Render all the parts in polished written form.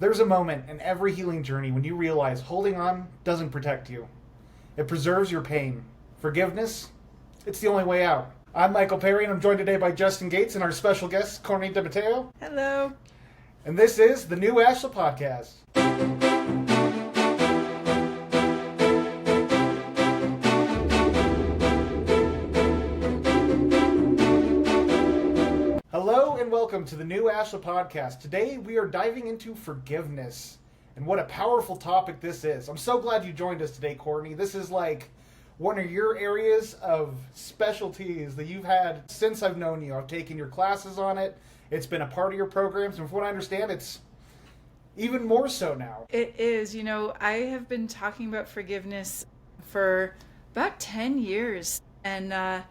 There's a moment in every healing journey when you realize holding on doesn't protect you. It preserves your pain. Forgiveness, it's the only way out. I'm Michael Perry, and I'm joined today by Justin Gates and our special guest, Courtney DeMatteo. Hello. And this is the New Ashla Podcast. Hello and welcome to the New Ashla Podcast. Today we are diving into forgiveness, and what a powerful topic this is. I'm so glad you joined us today, Courtney. This is like one of your areas of specialties that you've had since I've known you. I've taken your classes on it. It's been a part of your programs, and from what I understand, it's even more so now. It is. I have been talking about forgiveness for about 10 years. And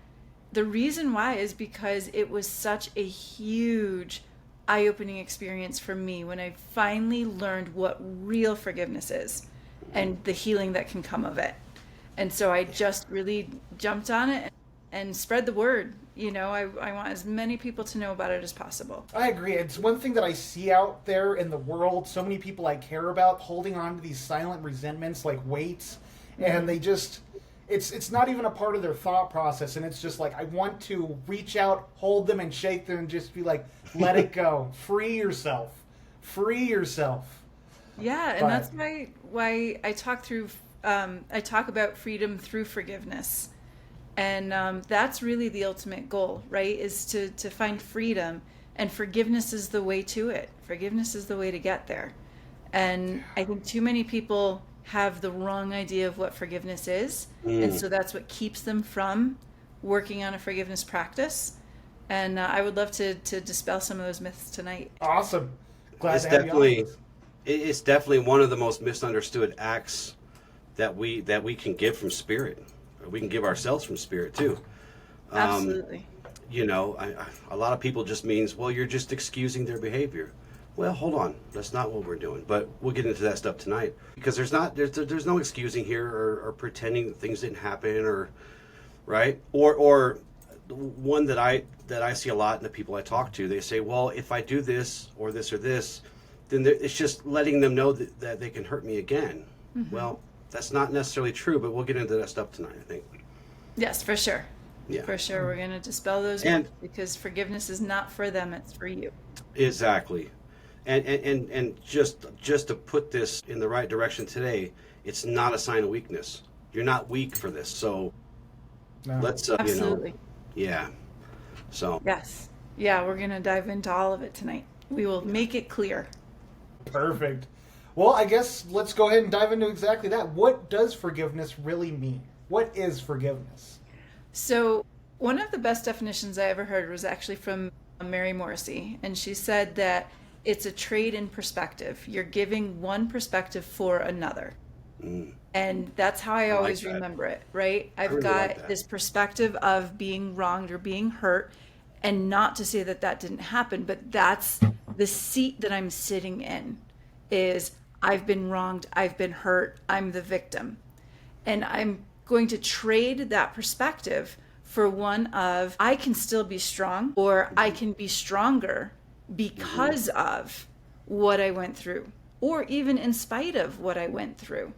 the reason why is because it was such a huge eye-opening experience for me when I finally learned what real forgiveness is and the healing that can come of it. And so I just really jumped on it and spread the word. I want as many people to know about it as possible. I agree. It's one thing that I see out there in the world. So many people I care about holding on to these silent resentments like weights. And they just, it's not even a part of their thought process. And it's just like, I want to reach out, hold them and shake them and just be like, let it go. Free yourself. Free yourself. Yeah. And that's why I talk about freedom through forgiveness. And that's really the ultimate goal, right? Is to find freedom, and forgiveness is the way to it. Forgiveness is the way to get there. And I think too many people have the wrong idea of what forgiveness is. And so that's what keeps them from working on a forgiveness practice. And I would love to dispel some of those myths tonight. Awesome. Glad to have you on. It's definitely one of the most misunderstood acts that we can give from spirit. We can give ourselves from spirit too. Absolutely. A lot of people just means, well, you're just excusing their behavior. Well, hold on, that's not what we're doing. But we'll get into that stuff tonight, because there's no excusing here or pretending that things didn't happen, or right, or one that I see a lot in the people I talk to. They say, well, if I do this or this or this, then it's just letting them know that they can hurt me again. Mm-hmm. Well, that's not necessarily true, but we'll get into that stuff tonight, I think. Yes, for sure. Yeah. For sure. We're going to dispel those myths, because forgiveness is not for them, it's for you. Exactly. And just to put this in the right direction today, it's not a sign of weakness. You're not weak for this. So let's, Absolutely. Yeah. So. Yes. Yeah, we're going to dive into all of it tonight. We will make it clear. Perfect. Well, I guess let's go ahead and dive into exactly that. What does forgiveness really mean? What is forgiveness? So one of the best definitions I ever heard was actually from Mary Morrissey. And she said that it's a trade in perspective. You're giving one perspective for another. And that's how I always remember it, right? I've got this perspective of being wronged or being hurt, and not to say that that didn't happen, but that's the seat that I'm sitting in. Is I've been wronged, I've been hurt, I'm the victim. And I'm going to trade that perspective for one of, I can still be strong, or I can be stronger because of what I went through, or even in spite of what I went through.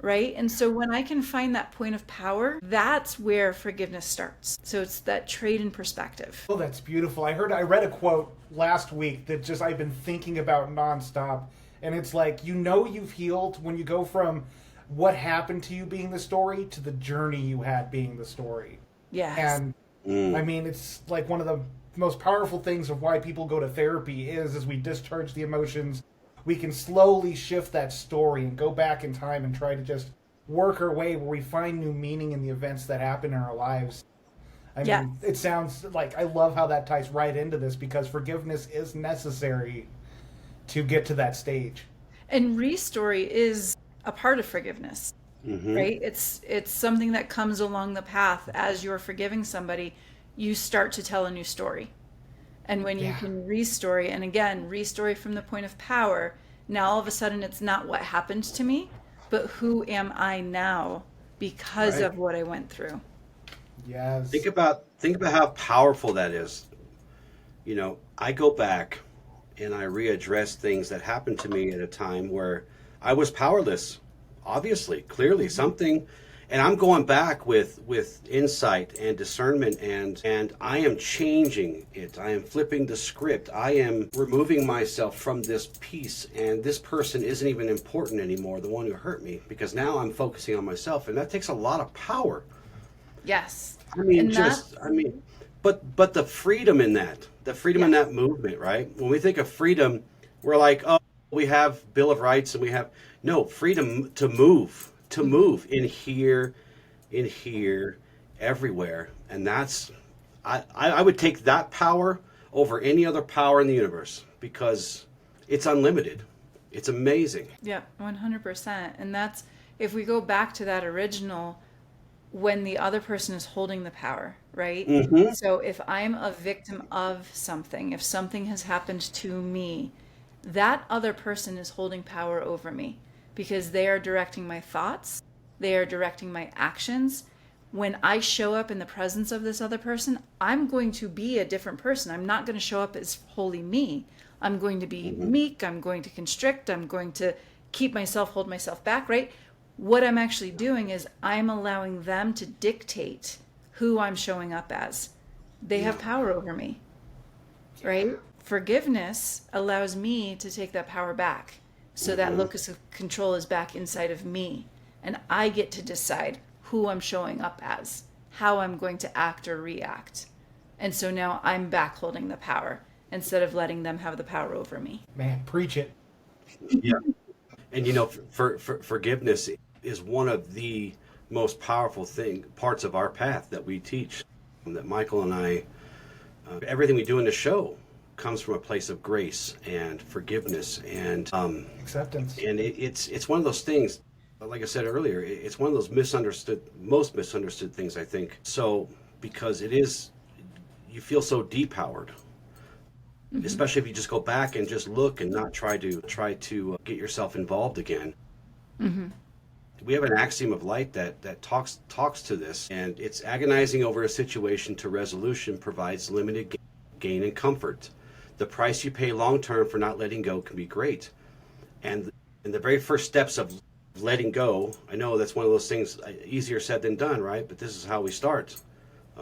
Right? And so when I can find that point of power, that's where forgiveness starts. So it's that trade in perspective. Oh, that's beautiful. I read a quote last week that just I've been thinking about nonstop. And it's like, you've healed when you go from what happened to you being the story to the journey you had being the story. Yes. And I mean, it's like one of the most powerful things of why people go to therapy is as we discharge the emotions, we can slowly shift that story and go back in time and try to just work our way where we find new meaning in the events that happen in our lives. I mean, it sounds like, I love how that ties right into this, because forgiveness is necessary to get to that stage. And restory is a part of forgiveness, right? It's something that comes along the path as you're forgiving somebody. You start to tell a new story. And when you can restory, and again, restory from the point of power, now all of a sudden it's not what happened to me, but who am I now because of what I went through. Yes. Think about how powerful that is. I go back and I readdress things that happened to me at a time where I was powerless, obviously, clearly something, and I'm going back with insight and discernment, and I am changing it. I am flipping the script. I am removing myself from this piece, and this person isn't even important anymore, the one who hurt me, because now I'm focusing on myself, and that takes a lot of power. Yes. I mean, And just, I mean, but the freedom in that, the freedom in that movement, right? When we think of freedom, we're like, oh, we have Bill of Rights and we have, no, freedom to move in here, everywhere. And that's, I would take that power over any other power in the universe because it's unlimited. It's amazing. Yeah, 100%. And that's, if we go back to that original, when the other person is holding the power, right? Mm-hmm. So if I'm a victim of something, if something has happened to me, that other person is holding power over me because they are directing my thoughts, they are directing my actions. When I show up in the presence of this other person, I'm going to be a different person. I'm not going to show up as wholly me. I'm going to be meek, I'm going to constrict, I'm going to keep myself, hold myself back, right? What I'm actually doing is I'm allowing them to dictate who I'm showing up as. They have power over me, right? Forgiveness allows me to take that power back. So that locus of control is back inside of me. And I get to decide who I'm showing up as, how I'm going to act or react. And so now I'm back holding the power instead of letting them have the power over me. Man, preach it. Yeah. And you know, for forgiveness is one of the most powerful parts of our path that we teach, that Michael and I, everything we do in the show comes from a place of grace and forgiveness and Acceptance. And it's one of those things, like I said earlier, it's one of those most misunderstood things, I think. So, because you feel so depowered. Especially if you just go back and just look and not try to get yourself involved again. We have an axiom of light that talks to this, and it's agonizing over a situation to resolution provides limited gain and comfort. The price you pay long term for not letting go can be great. And in the very first steps of letting go, I know that's one of those things easier said than done, right? But this is how we start.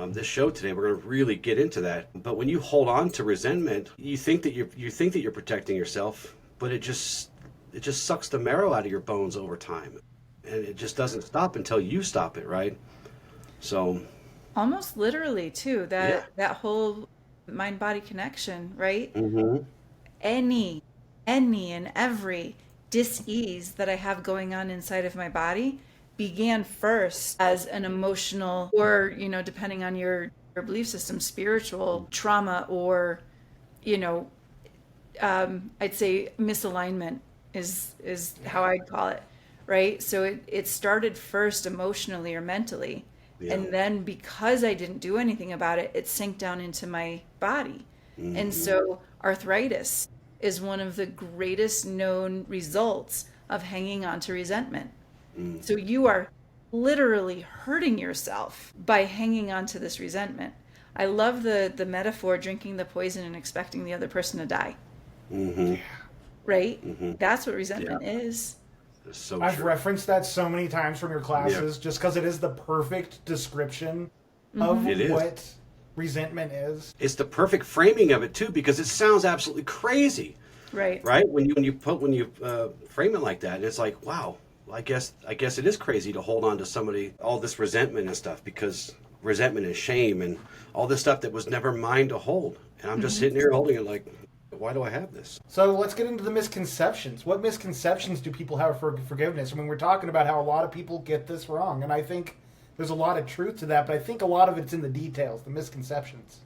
This show today, we're going to really get into that. But when you hold on to resentment, you think that you're protecting yourself, but it just sucks the marrow out of your bones over time, and it just doesn't stop until you stop it, right? So, Almost literally too, that whole mind-body connection, right? Any and every dis-ease that I have going on inside of my body began first as an emotional, or, depending on your belief system, spiritual trauma, or, I'd say misalignment is how I'd call it, right? So it started first emotionally or mentally. Yeah. And then because I didn't do anything about it, it sank down into my body. And so arthritis is one of the greatest known results of hanging on to resentment. So you are literally hurting yourself by hanging on to this resentment. I love the metaphor, drinking the poison and expecting the other person to die. Right? That's what resentment is. That's so I've true. referenced that so many times from your classes just because it is the perfect description of what resentment is. It's the perfect framing of it too, because it sounds absolutely crazy, Right. when you frame it like that, and it's like, wow. I guess it is crazy to hold on to somebody, all this resentment and stuff, because resentment and shame and all this stuff that was never mine to hold. And I'm just sitting here holding it like, why do I have this? So let's get into the misconceptions. What misconceptions do people have for forgiveness? I mean, we're talking about how a lot of people get this wrong, and I think there's a lot of truth to that, but I think a lot of it's in the details, the misconceptions.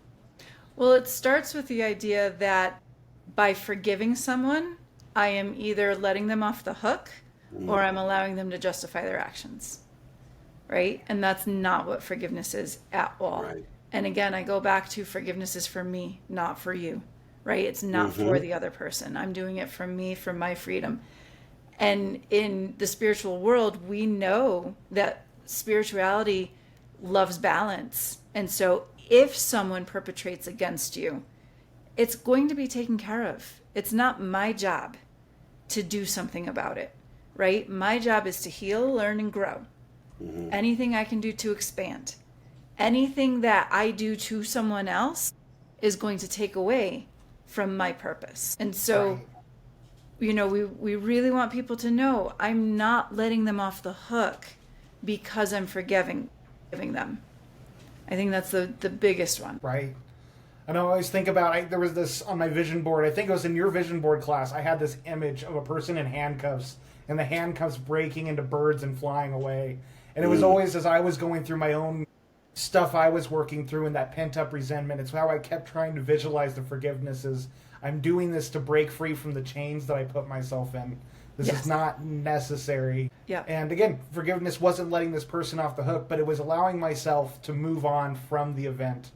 Well, it starts with the idea that by forgiving someone, I am either letting them off the hook or I'm allowing them to justify their actions, right? And that's not what forgiveness is at all. Right. And again, I go back to forgiveness is for me, not for you, right? It's not for the other person. I'm doing it for me, for my freedom. And in the spiritual world, we know that spirituality loves balance. And so if someone perpetrates against you, it's going to be taken care of. It's not my job to do something about it, right? My job is to heal, learn, and grow. Anything I can do to expand. Anything that I do to someone else is going to take away from my purpose. And so, we really want people to know I'm not letting them off the hook because I'm forgiving them. I think that's the biggest one. Right. And I always think about, there was this on my vision board, I think it was in your vision board class, I had this image of a person in handcuffs, and the handcuffs breaking into birds and flying away. And it was always as I was going through my own stuff I was working through and that pent-up resentment, it's how I kept trying to visualize the forgiveness is, I'm doing this to break free from the chains that I put myself in. This is not necessary. Yeah. And again, forgiveness wasn't letting this person off the hook, but it was allowing myself to move on from the event.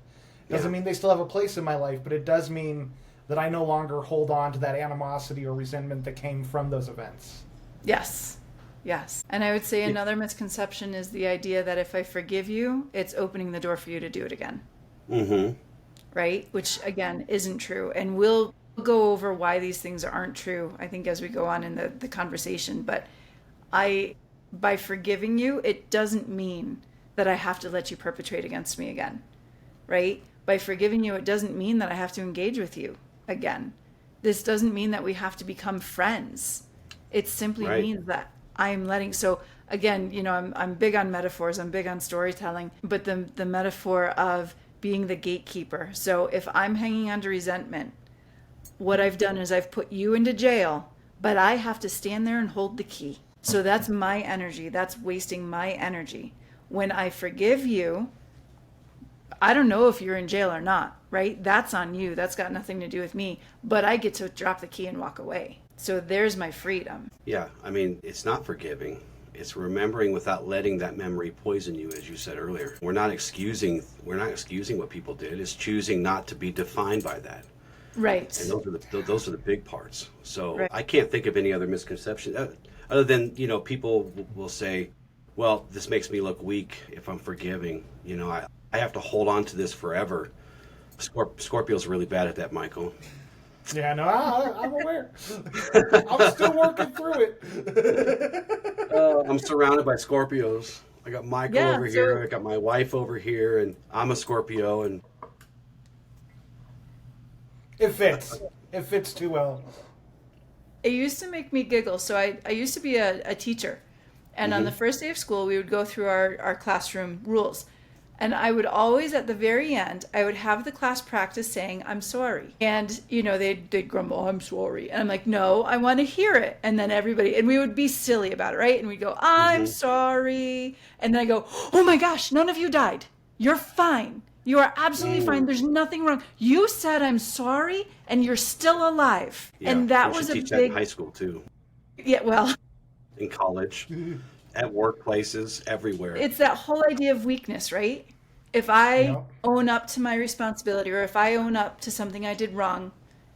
Doesn't mean they still have a place in my life, but it does mean that I no longer hold on to that animosity or resentment that came from those events. Yes. Yes. And I would say another misconception is the idea that if I forgive you, it's opening the door for you to do it again. Mm-hmm. Right? Which, again, isn't true. And we'll go over why these things aren't true, I think, as we go on in the conversation. But by forgiving you, it doesn't mean that I have to let you perpetrate against me again. Right? By forgiving you, it doesn't mean that I have to engage with you again. This doesn't mean that we have to become friends. It simply means that I'm letting, so again, I'm big on metaphors, I'm big on storytelling, but the metaphor of being the gatekeeper. So if I'm hanging on to resentment, what I've done is I've put you into jail, but I have to stand there and hold the key. So that's my energy. That's wasting my energy. When I forgive you, I don't know if you're in jail or not, right? That's on you. That's got nothing to do with me. But I get to drop the key and walk away. So there's my freedom. Yeah, I mean, it's not forgiving. It's remembering without letting that memory poison you, as you said earlier. We're not excusing what people did. It's choosing not to be defined by that. Right. And those are the big parts. So I can't think of any other misconception other than, people will say, well, this makes me look weak if I'm forgiving. I have to hold on to this forever. Scorpio's really bad at that, Michael. Yeah, no, I'm aware. I'm still working through it. I'm surrounded by Scorpios. I got Michael over here. I got my wife over here, and I'm a Scorpio. And it fits. It fits too well. It used to make me giggle. So I used to be a teacher. And on the first day of school, we would go through our classroom rules. And I would always, at the very end, I would have the class practice saying, I'm sorry. And, they'd grumble, I'm sorry. And I'm like, no, I want to hear it. And then and we would be silly about it, right? And we'd go, I'm sorry. And then I go, oh my gosh, none of you died. You're fine. You are absolutely fine. There's nothing wrong. You said I'm sorry, and you're still alive. Yeah, and that was teach a that big... in high school, too. Yeah, well... In college. At workplaces, everywhere. It's that whole idea of weakness, right? If I own up to my responsibility, or if I own up to something I did wrong,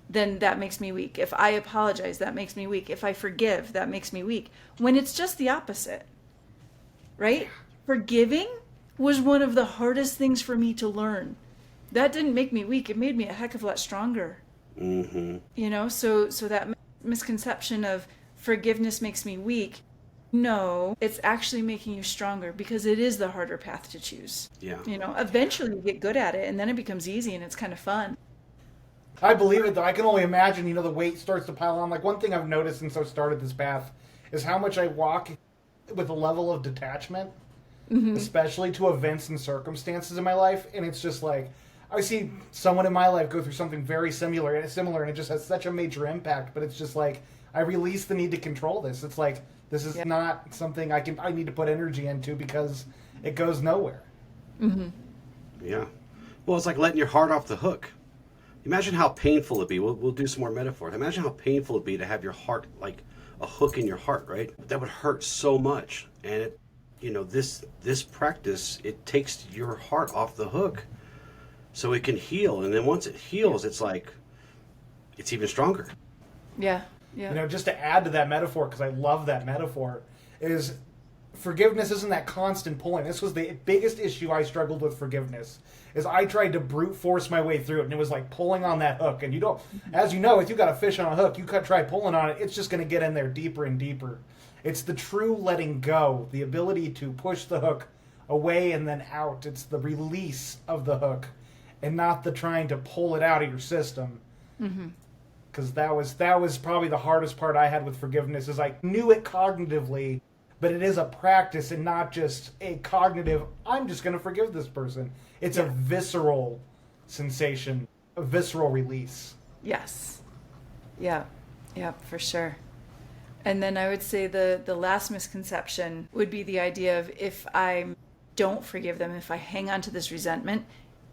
then that makes me weak. If I apologize, that makes me weak. If I forgive, that makes me weak. When it's just the opposite, right? Forgiving was one of the hardest things for me to learn. That didn't make me weak. It made me a heck of a lot stronger. Mm-hmm. So that misconception of forgiveness makes me weak. No, it's actually making you stronger because it is the harder path to choose. Yeah. Eventually you get good at it and then it becomes easy and it's kind of fun. I believe it, though. I can only imagine, the weight starts to pile on. Like, one thing I've noticed since I've started this path is how much I walk with a level of detachment, especially to events and circumstances in my life. And it's just like, I see someone in my life go through something very similar, and it just has such a major impact. But it's just like, I release the need to control this. It's like, this is not something I need to put energy into because it goes nowhere. Mm-hmm. Yeah. Well, it's like letting your heart off the hook. Imagine how painful it'd be. We'll do some more metaphors. Imagine how painful it'd be to have your heart, like a hook in your heart, right? That would hurt so much. And this practice, it takes your heart off the hook so it can heal. And then once it heals, it's like, it's even stronger. Yeah. Yeah. Just to add to that metaphor, because I love that metaphor, is forgiveness isn't that constant pulling. This was the biggest issue I struggled with forgiveness, is I tried to brute force my way through it, and it was like pulling on that hook. And you don't, as you know, if you got a fish on a hook, you try pulling on it, it's just going to get in there deeper and deeper. It's the true letting go, the ability to push the hook away and then out. It's the release of the hook, and not the trying to pull it out of your system. Because that was probably the hardest part I had with forgiveness, is I knew it cognitively, but it is a practice and not just a cognitive, I'm just going to forgive this person. It's a visceral sensation, a visceral release. Yes. Yeah, for sure. And then I would say the last misconception would be the idea of, if I don't forgive them, if I hang on to this resentment,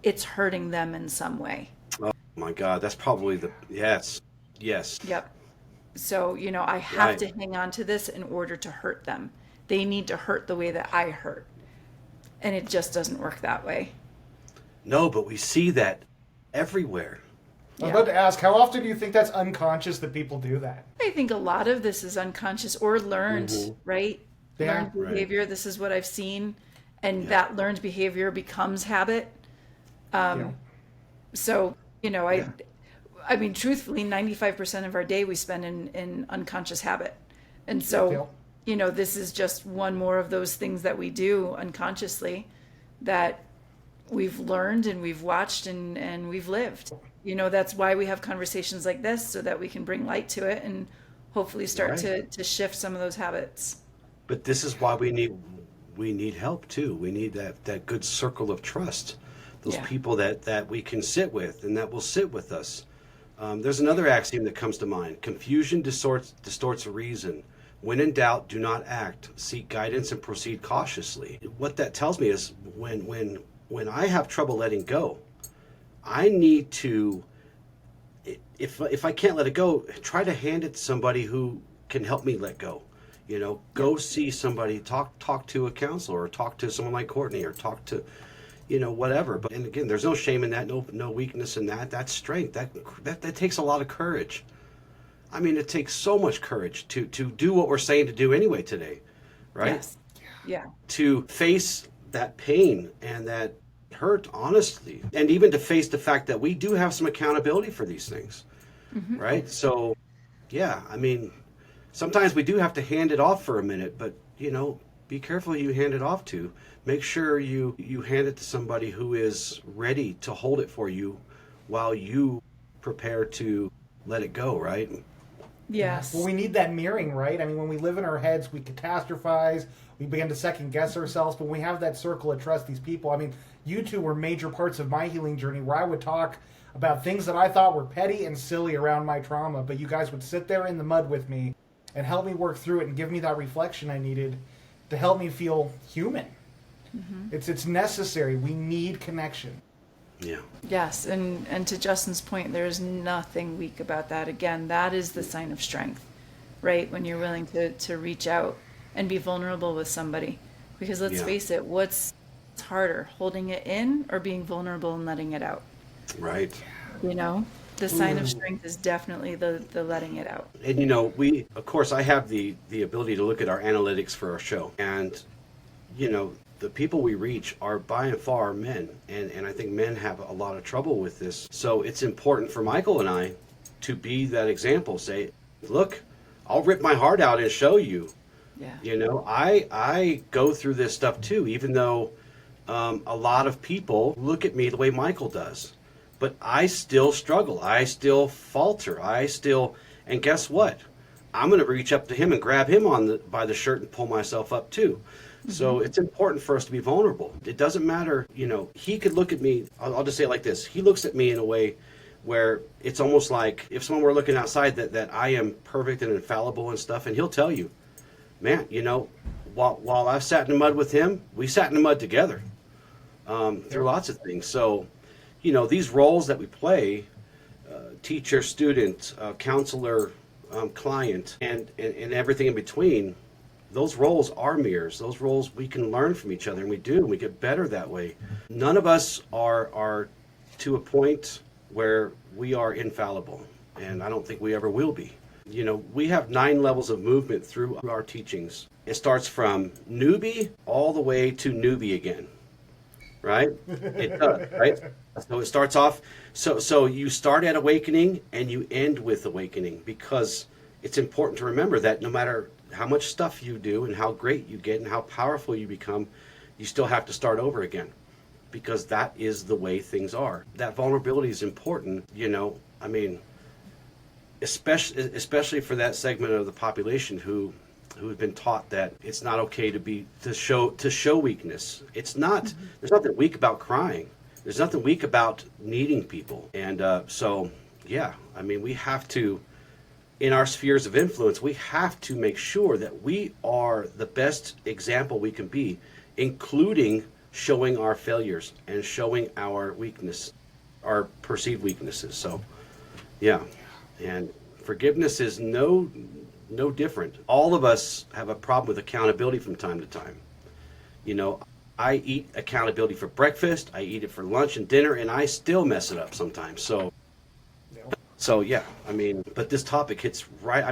it's hurting them in some way. Oh my God, that's probably yes. Yep. So, I have to hang on to this in order to hurt them. They need to hurt the way that I hurt. And it just doesn't work that way. No, but we see that everywhere. I was about to ask, how often do you think that's unconscious that people do that? I think a lot of this is unconscious or learned, right? Yeah. Learned behavior. This is what I've seen. And that learned behavior becomes habit. So, I mean, truthfully, 95% of our day we spend in unconscious habit. And so, this is just one more of those things that we do unconsciously that we've learned and we've watched and we've lived. That's why we have conversations like this, so that we can bring light to it and hopefully start to shift some of those habits. But this is why we need help too. We need that good circle of trust. Those people that we can sit with and that will sit with us. There's another axiom that comes to mind. Confusion distorts reason. When in doubt, do not act. Seek guidance and proceed cautiously. What that tells me is when I have trouble letting go, I need to, if I can't let it go, try to hand it to somebody who can help me let go. Go see somebody, talk to a counselor, or talk to someone like Courtney, or talk to, whatever. But, and again, there's no shame in that, no weakness in that. That's strength. That takes a lot of courage. I mean, it takes so much courage to do what we're saying to do anyway today, right? Yes. Yeah. To face that pain and that hurt honestly, and even to face the fact that we do have some accountability for these things, right? So, I mean, sometimes we do have to hand it off for a minute, but, be careful who you hand it off to. Make sure you hand it to somebody who is ready to hold it for you while you prepare to let it go, right? Yes. Well, we need that mirroring, right? I mean, when we live in our heads, we catastrophize, we begin to second guess ourselves, but when we have that circle of trust, these people, I mean, you two were major parts of my healing journey, where I would talk about things that I thought were petty and silly around my trauma, but you guys would sit there in the mud with me and help me work through it and give me that reflection I needed to help me feel human. It's necessary. We need connection. Yeah. Yes, and to Justin's point, there's nothing weak about that. Again, that is the sign of strength, right? When you're willing to reach out and be vulnerable with somebody. Because let's face it, what's harder, holding it in or being vulnerable and letting it out? Right. The sign of strength is definitely the letting it out. And we, of course, I have the ability to look at our analytics for our show, and the people we reach are by and far men, and I think men have a lot of trouble with this. So it's important for Michael and I to be that example. Say, look, I'll rip my heart out and show you. Yeah. I go through this stuff too, even though a lot of people look at me the way Michael does. But I still struggle. I still falter. And guess what? I'm going to reach up to him and grab him by the shirt and pull myself up too. So it's important for us to be vulnerable. It doesn't matter, he could look at me, I'll just say it like this. He looks at me in a way where it's almost like if someone were looking outside that I am perfect and infallible and stuff, and he'll tell you, man, while I sat in the mud with him, we sat in the mud together through lots of things. So, these roles that we play, teacher, student, counselor, client, and everything in between, those roles are mirrors. Those roles, we can learn from each other, and we do, and we get better that way. None of us are to a point where we are infallible, and I don't think we ever will be. We have 9 levels of movement through our teachings, It starts from newbie all the way to newbie again, right? It does, right? So it starts off, so you start at awakening and you end with awakening, because it's important to remember that no matter how much stuff you do and how great you get and how powerful you become, you still have to start over again, because that is the way things are. That vulnerability is important, I mean, especially for that segment of the population who've been taught that it's not okay to show weakness. It's not. There's nothing weak about crying. There's nothing weak about needing people. And so, yeah, I mean, we have to, in our spheres of influence, we have to make sure that we are the best example we can be, including showing our failures and showing our weakness, our perceived weaknesses. So, yeah. And forgiveness is no different. All of us have a problem with accountability from time to time. I eat accountability for breakfast, I eat it for lunch and dinner, and I still mess it up sometimes. So yeah, I mean, but this topic hits right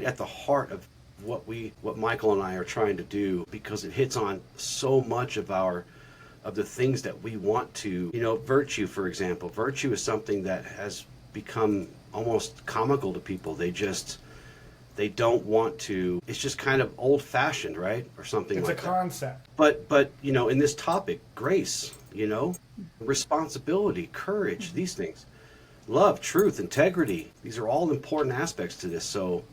at the heart of what Michael and I are trying to do, because it hits on so much of the things that we want to, virtue, for example. Virtue is something that has become almost comical to people. They don't want to, it's just kind of old fashioned, right? Or something like that. It's a concept. But in this topic, grace, responsibility, courage, these things, love, truth, integrity, these are all important aspects to this. So,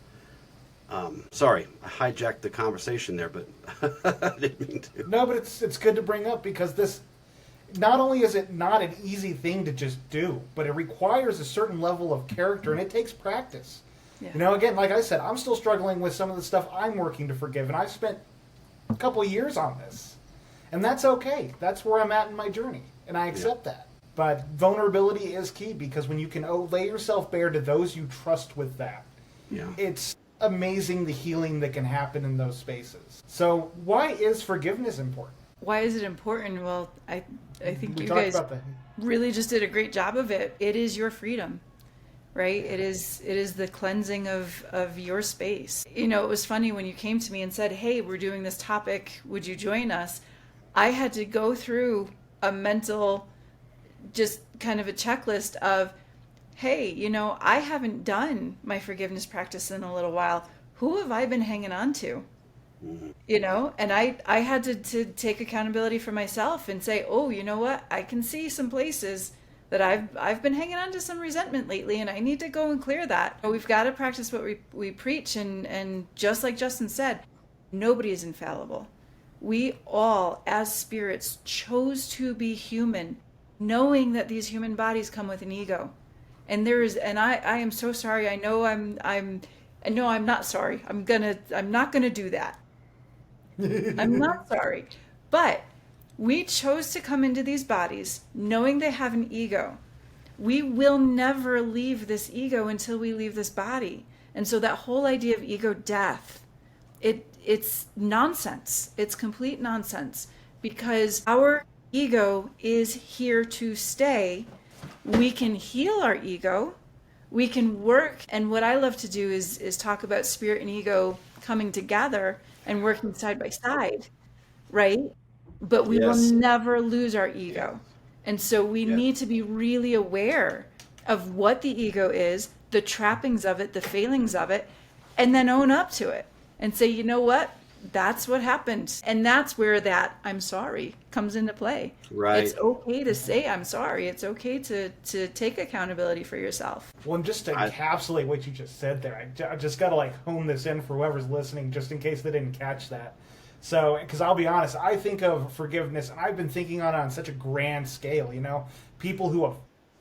sorry, I hijacked the conversation there, but I didn't mean to. No, but it's good to bring up, because this, not only is it not an easy thing to just do, but it requires a certain level of character, and it takes practice. Yeah. Again, like I said, I'm still struggling with some of the stuff I'm working to forgive, and I've spent a couple of years on this. And that's okay. That's where I'm at in my journey, and I accept that. But vulnerability is key, because when you can lay yourself bare to those you trust with that, it's amazing the healing that can happen in those spaces. So why is forgiveness important? Why is it important? Well, I think you guys really just did a great job of it. It is your freedom, right? It is the cleansing of your space. It was funny when you came to me and said, hey, we're doing this topic, would you join us? I had to go through a mental, just kind of a checklist of, hey, I haven't done my forgiveness practice in a little while. Who have I been hanging on to? And I had to take accountability for myself and say, oh, you know what? I can see some places that I've been hanging on to some resentment lately, and I need to go and clear that. We've got to practice what we preach, and just like Justin said, nobody is infallible. We all, as spirits, chose to be human, knowing that these human bodies come with an ego. And I am so sorry. I know I'm not sorry. I'm not gonna do that. I'm not sorry. But we chose to come into these bodies knowing they have an ego. We will never leave this ego until we leave this body. And so that whole idea of ego death, it's nonsense. It's complete nonsense, because our ego is here to stay. We can heal our ego. We can work. And what I love to do is talk about spirit and ego coming together and working side by side, right? But we will never lose our ego. And so we need to be really aware of what the ego is, the trappings of it, the failings of it, and then own up to it and say, you know what? That's what happened. And that's where that I'm sorry comes into play. Right. It's okay to say I'm sorry. It's okay to take accountability for yourself. Well, and just to encapsulate what you just said there, I just got to hone this in for whoever's listening, just in case they didn't catch that. So, because I'll be honest, I think of forgiveness, and I've been thinking on such a grand scale, people who have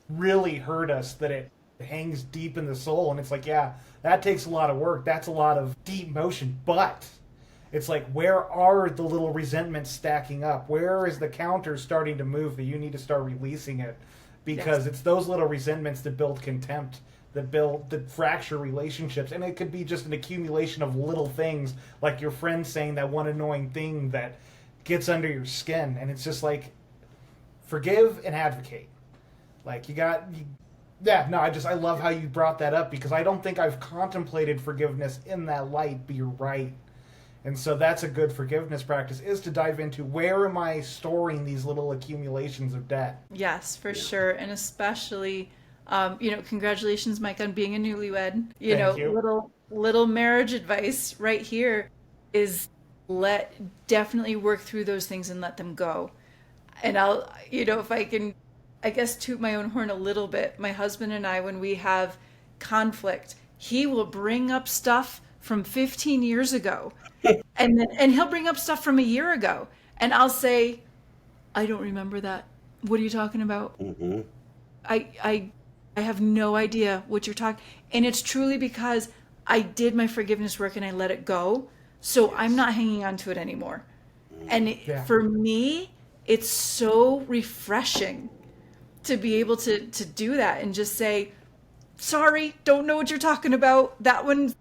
really hurt us, that it hangs deep in the soul. And it's that takes a lot of work. That's a lot of deep motion. But it's where are the little resentments stacking up? Where is the counter starting to move that you need to start releasing it? Because it's those little resentments that build contempt, that fracture relationships. And it could be just an accumulation of little things, like your friend saying that one annoying thing that gets under your skin. And it's just forgive and advocate. I love how you brought that up, because I don't think I've contemplated forgiveness in that light, but you're right. And so that's a good forgiveness practice, is to dive into where am I storing these little accumulations of debt. Yes, for sure. And especially, congratulations, Mike, on being a newlywed. Thank you. Little marriage advice right here is definitely work through those things and let them go. And I'll, if I can, I guess, toot my own horn a little bit. My husband and I, when we have conflict, he will bring up stuff from 15 years ago. And he'll bring up stuff from a year ago. And I'll say, I don't remember that. What are you talking about? Mm-hmm. I have no idea what you're talking. And it's truly because I did my forgiveness work and I let it go. So I'm not hanging on to it anymore. And for me, it's so refreshing to be able to do that and just say, sorry, don't know what you're talking about. That one's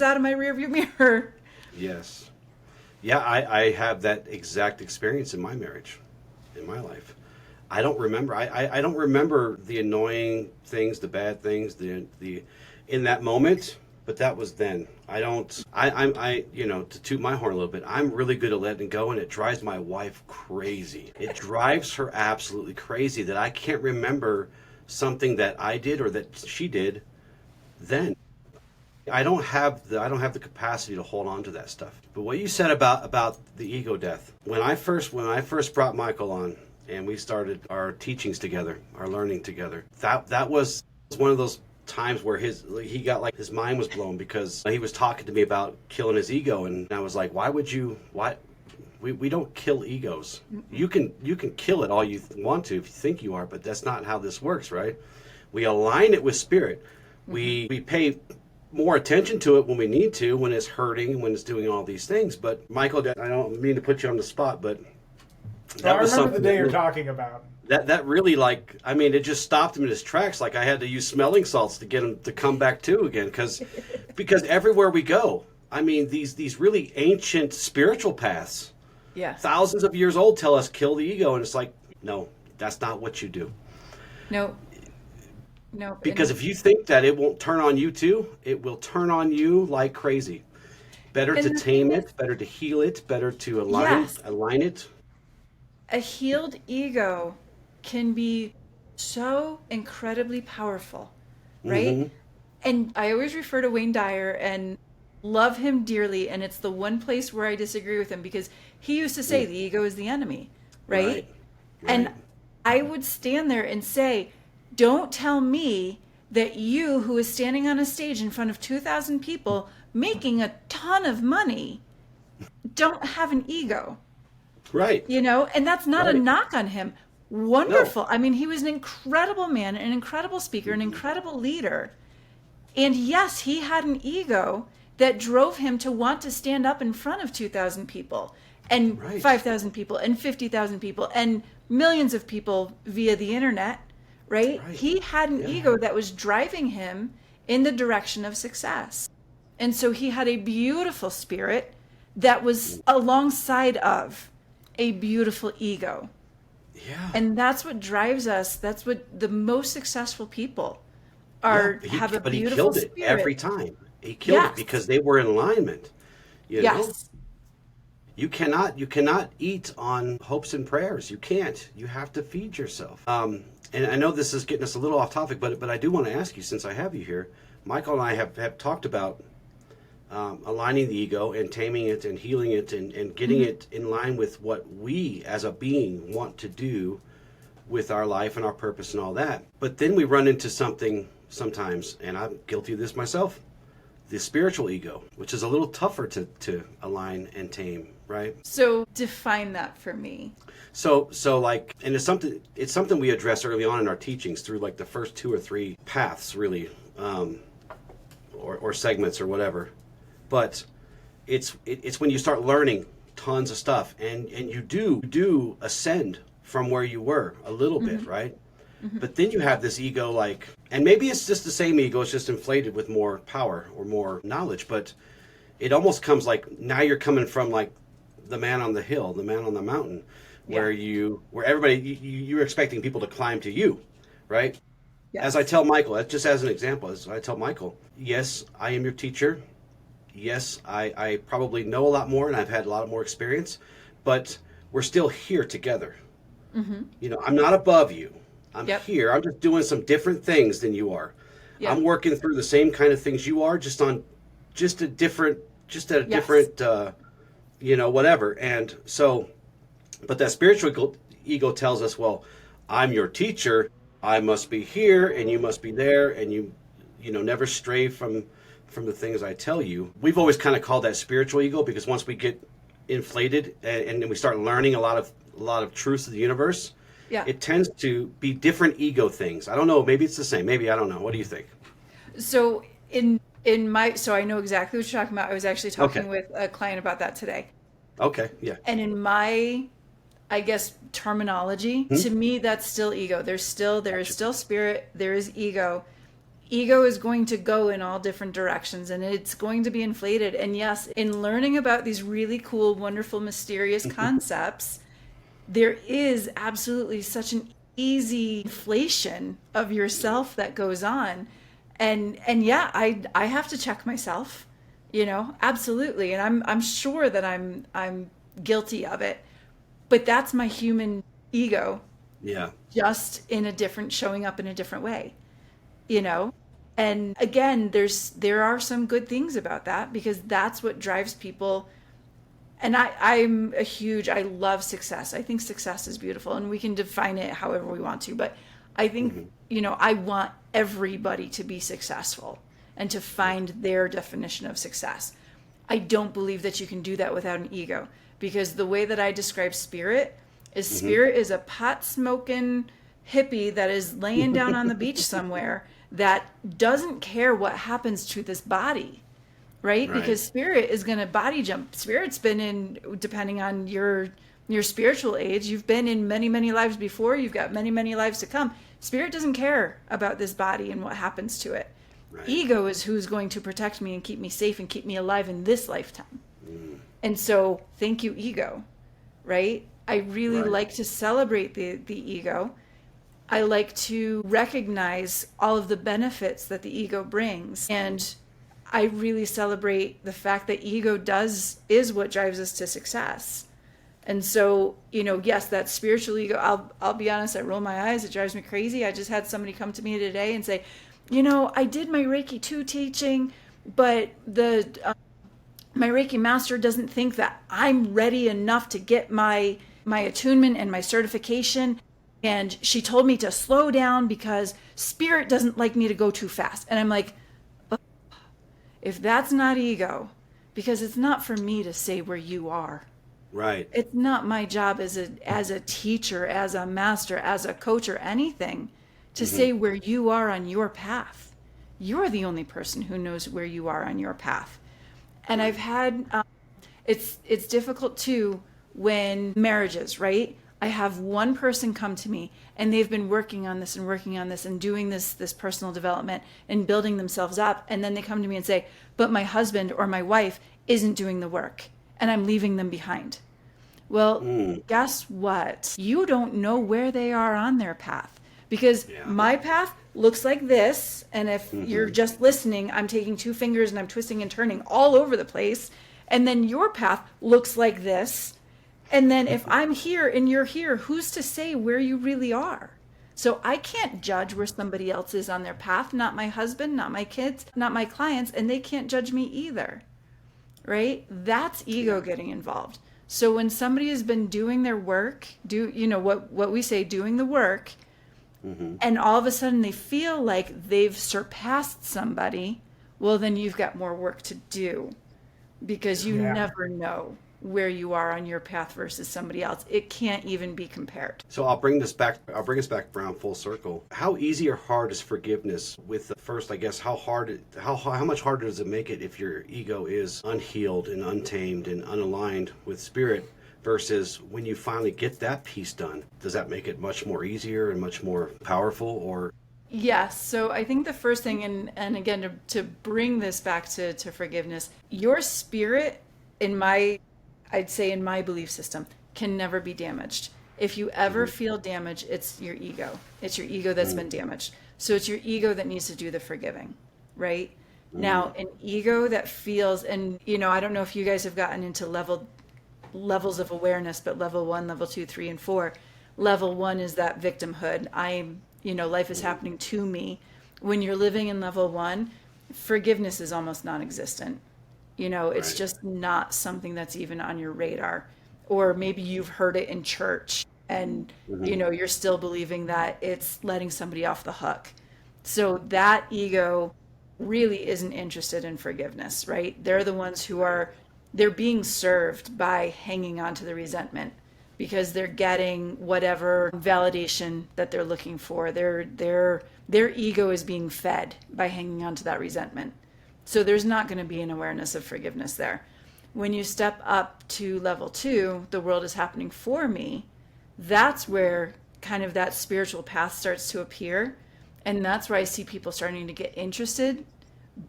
out of my rearview mirror. Yes. Yeah, I have that exact experience in my marriage, in my life. I don't remember. I don't remember the annoying things, the bad things, the in that moment. But that was then. I'm to toot my horn a little bit, I'm really good at letting go, and it drives my wife crazy. It drives her absolutely crazy that I can't remember something that I did or that she did then. I don't have the capacity to hold on to that stuff. But what you said about the ego death, when I first brought Michael on and we started our teachings together, our learning together, that was one of those times where his mind was blown, because he was talking to me about killing his ego, and I was like, why we don't kill egos. You can kill it all you want to if you think you are, but that's not how this works, right? We align it with spirit. We pay more attention to it when we need to, when it's hurting, when it's doing all these things. But Michael, I don't mean to put you on the spot, but I remember the day you're talking about. That really, it just stopped him in his tracks. Like, I had to use smelling salts to get him to come back to again, because everywhere we go, these really ancient spiritual paths, thousands of years old, tell us kill the ego, and it's like, no, that's not what you do. No. Because if you think that it won't turn on you too, it will turn on you like crazy. Better to tame it, better to heal it, better to align it. A healed ego can be so incredibly powerful, right? Mm-hmm. And I always refer to Wayne Dyer and love him dearly, and it's the one place where I disagree with him, because he used to say the ego is the enemy, right? And I would stand there and say, don't tell me that you, who is standing on a stage in front of 2,000 people making a ton of money, don't have an ego. Right. And that's not a knock on him. Wonderful. No. He was an incredible man, an incredible speaker, an incredible leader. And yes, he had an ego that drove him to want to stand up in front of 2,000 people and 5,000 people and 50,000 people and millions of people via the internet, right? He had an ego that was driving him in the direction of success. And so he had a beautiful spirit that was alongside of a beautiful ego. Yeah. And that's what drives us. That's what the most successful people are. Have a beautiful spirit. But he killed it every time. He killed it because they were in alignment. You know? You cannot eat on hopes and prayers. You can't. You have to feed yourself. And I know this is getting us a little off topic, but I do want to ask you, since I have you here, Michael and I have talked about aligning the ego and taming it and healing it and getting it in line with what we as a being want to do with our life and our purpose and all that. But then we run into something sometimes, and I'm guilty of this myself, the spiritual ego, which is a little tougher to align and tame, right? So define that for me. So and it's something we address early on in our teachings through like the first 2 or 3 paths, really, or segments or whatever. But it's when you start learning tons of stuff and you do ascend from where you were a little bit, right? Mm-hmm. But then you have this ego, and maybe it's just the same ego, it's just inflated with more power or more knowledge, but it almost comes like now you're coming from like the man on the hill, the man on the mountain, where everybody, you're expecting people to climb to you, right? Yes. As I tell Michael, just as an example, as I tell Michael, yes, I am your teacher. yes, I probably know a lot more and I've had a lot more experience, but we're still here together. You know, I'm not above you. I'm Yep. here. I'm just doing some different things than you are. Yep. I'm working through the same kind of things you are, just a different, Yes. you know, whatever. And so, but that spiritual ego tells us, well, I'm your teacher. I must be here and you must be there, and you know, never stray from the things I tell you. We've always kind of called that spiritual ego, because once we get inflated and we start learning a lot of truths of the universe, Yeah. it tends to be different ego things. I don't know. Maybe it's the same. Maybe I don't know. What do you think? So so I know exactly what you're talking about. I was actually talking Okay. with a client about that today. Okay. Yeah. And in my, I guess, terminology, to me, that's still ego. There is still spirit, there is ego. Ego is going to go in all different directions and it's going to be inflated. And yes, in learning about these really cool, wonderful, mysterious concepts, there is absolutely such an easy inflation of yourself that goes on. And yeah, I have to check myself, you know, absolutely. And I'm sure that I'm guilty of it. But that's my human ego, Yeah. just in a different, showing up in a different way, you know? And again, there are some good things about that, because that's what drives people. And I love success. I think success is beautiful, and we can define it however we want to. But I think, you know, I want everybody to be successful and to find their definition of success. I don't believe that you can do that without an ego, because the way that I describe spirit is spirit is a pot smoking hippie that is laying down on the beach somewhere that doesn't care what happens to this body, right? Because spirit is going to body jump. Spirit's been in, depending on your spiritual age, you've been in many, many lives before, you've got many, many lives to come. Spirit doesn't care about this body and what happens to it. Right. Ego is who's going to protect me and keep me safe and keep me alive in this lifetime. And so thank you, ego, right? I really like to celebrate the ego. I like to recognize all of the benefits that the ego brings. And I really celebrate the fact that ego is what drives us to success. And so, you know, yes, that spiritual ego, I'll be honest, I roll my eyes. It drives me crazy. I just had somebody come to me today and say, you know, I did my Reiki 2 teaching, but my Reiki master doesn't think that I'm ready enough to get my attunement and my certification. And she told me to slow down because spirit doesn't like me to go too fast. And I'm like, oh, if that's not ego, because it's not for me to say where you are. Right. It's not my job as a teacher, as a master, as a coach or anything to say where you are on your path. You're the only person who knows where you are on your path. And I've had, it's difficult too when marriages, right? I have one person come to me and they've been working on this and doing this personal development and building themselves up. And then they come to me and say, but my husband or my wife isn't doing the work and I'm leaving them behind. Well, guess what? You don't know where they are on their path, because my path looks like this. And if you're just listening, I'm taking 2 fingers and I'm twisting and turning all over the place. And then your path looks like this. And then if I'm here and you're here, who's to say where you really are? So I can't judge where somebody else is on their path, not my husband, not my kids, not my clients, and they can't judge me either, right? That's ego getting involved. So when somebody has been doing their work, what we say, doing the work, and all of a sudden they feel like they've surpassed somebody, well, then you've got more work to do, because you never know where you are on your path versus somebody else. It can't even be compared. So I'll bring us back around full circle. How easy or hard is forgiveness with the first, I guess, how much harder does it make it if your ego is unhealed and untamed and unaligned with spirit, versus when you finally get that piece done? Does that make it much more easier and much more powerful? Or Yes. So I think the first thing, and again, to bring this back to forgiveness, your spirit, I'd say in my belief system, can never be damaged. If you ever feel damage, it's your ego. It's your ego that's been damaged. So it's your ego that needs to do the forgiving, right? Now, an ego that feels, and I don't know if you guys have gotten into levels of awareness, but level 1, level 2, 3, and 4. Level 1 is that victimhood. Life is happening to me. When you're living in level 1, forgiveness is almost non-existent. It's Right. just not something that's even on your radar. Or maybe you've heard it in church and, you're still believing that it's letting somebody off the hook. So that ego really isn't interested in forgiveness, right? They're the ones they're being served by hanging on to the resentment because they're getting whatever validation that they're looking for. Their ego is being fed by hanging on to that resentment. So there's not going to be an awareness of forgiveness there. When you step up to level 2, the world is happening for me. That's where kind of that spiritual path starts to appear. And that's where I see people starting to get interested,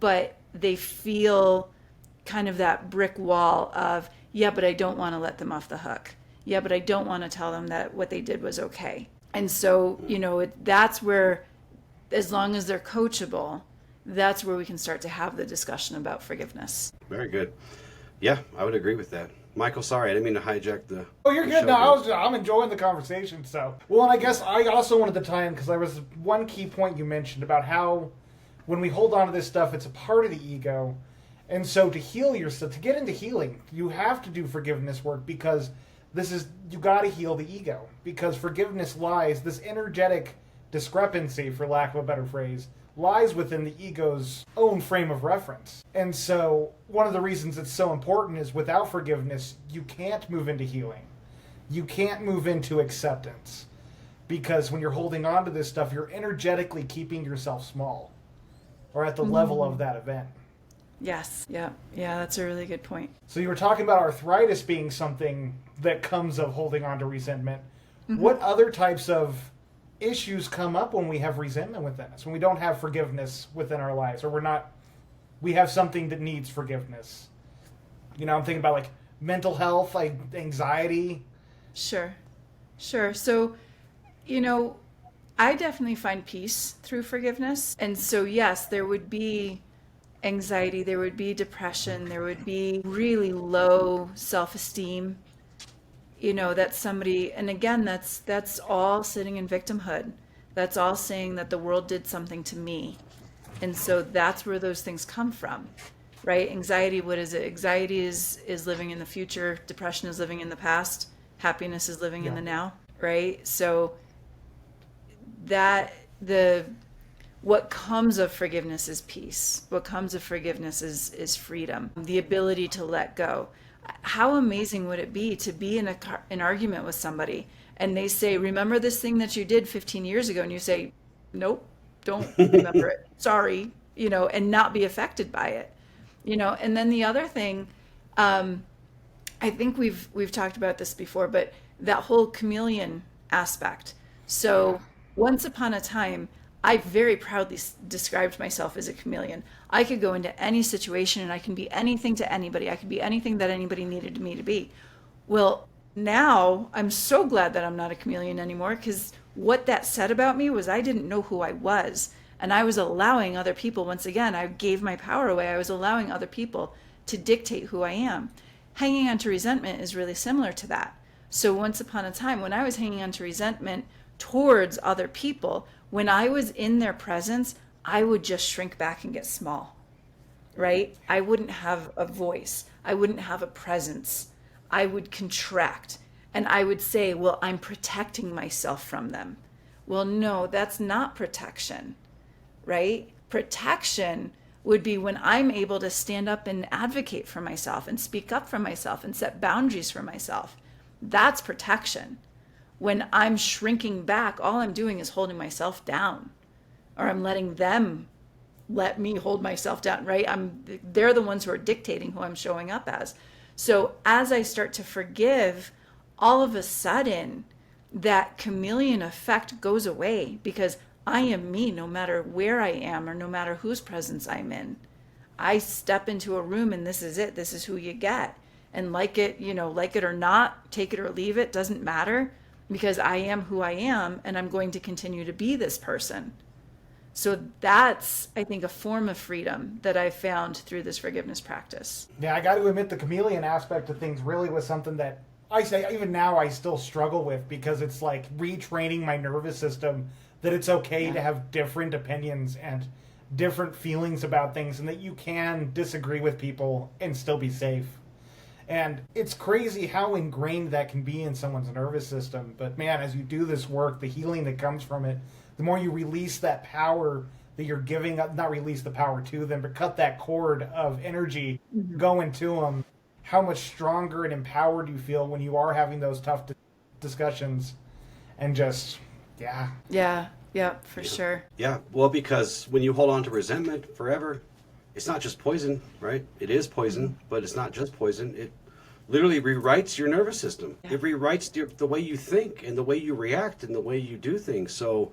but they feel kind of that brick wall of, yeah, but I don't want to let them off the hook. Yeah, but I don't want to tell them that what they did was okay. And so, that's where, as long as they're coachable, that's where we can start to have the discussion about forgiveness. Very good. Yeah, I would agree with that. Michael, sorry, I didn't mean to hijack the. Oh, you're the good. show No, here. I'm enjoying the conversation. So, well, and I guess I also wanted to tie in because there was one key point you mentioned about how when we hold on to this stuff, it's a part of the ego, and so to heal yourself, to get into healing, you have to do forgiveness work because you got to heal the ego because forgiveness lies this energetic discrepancy, for lack of a better phrase, lies within the ego's own frame of reference. And so one of the reasons it's so important is without forgiveness, you can't move into healing. You can't move into acceptance. Because when you're holding on to this stuff, you're energetically keeping yourself small or at the level of that event. Yes. Yeah. Yeah. That's a really good point. So you were talking about arthritis being something that comes of holding on to resentment. What other types of issues come up when we have resentment within us, when we don't have forgiveness within our lives, or we have something that needs forgiveness? I'm thinking about like mental health, like anxiety. Sure. So, I definitely find peace through forgiveness. And so, yes, there would be anxiety, there would be depression, there would be really low self-esteem. That somebody, and again, that's all sitting in victimhood. That's all saying that the world did something to me. And so that's where those things come from, right? Anxiety, what is it? Anxiety is living in the future. Depression is living in the past. Happiness is living in the now, right? So what comes of forgiveness is peace. What comes of forgiveness is freedom, the ability to let go. How amazing would it be to be in an argument with somebody and they say, remember this thing that you did 15 years ago? And you say, nope, don't remember it. Sorry, and not be affected by it. And then the other thing, I think we've talked about this before, but that whole chameleon aspect. So once upon a time, I very proudly described myself as a chameleon. I could go into any situation and I can be anything to anybody. I could be anything that anybody needed me to be. Well, now I'm so glad that I'm not a chameleon anymore, because what that said about me was I didn't know who I was. And I was allowing other people, once again, I gave my power away. I was allowing other people to dictate who I am. Hanging on to resentment is really similar to that. So once upon a time, when I was hanging on to resentment towards other people, when I was in their presence, I would just shrink back and get small, right? I wouldn't have a voice. I wouldn't have a presence. I would contract and I would say, well, I'm protecting myself from them. Well, no, that's not protection, right? Protection would be when I'm able to stand up and advocate for myself and speak up for myself and set boundaries for myself. That's protection. When I'm shrinking back, all I'm doing is holding myself down, or I'm letting them let me hold myself down, right? They're the ones who are dictating who I'm showing up as. So as I start to forgive, all of a sudden that chameleon effect goes away, because I am me no matter where I am or no matter whose presence I'm in. I step into a room and this is it. This is who you get. And like it or not, take it or leave it, doesn't matter, because I am who I am and I'm going to continue to be this person. So that's, I think, a form of freedom that I found through this forgiveness practice. Yeah, I got to admit the chameleon aspect of things really was something that I say even now I still struggle with, because it's like retraining my nervous system that it's okay to have different opinions and different feelings about things, and that you can disagree with people and still be safe. And it's crazy how ingrained that can be in someone's nervous system. But man, as you do this work, the healing that comes from it, the more you release that power that you're giving up, not release the power to them, but cut that cord of energy going to them, how much stronger and empowered you feel when you are having those tough discussions. And just, yeah. Yeah, for sure. Yeah, well, because when you hold on to resentment forever, it's not just poison, right? It is poison, but it's not just poison. It literally rewrites your nervous system. It rewrites the way you think and the way you react and the way you do things. So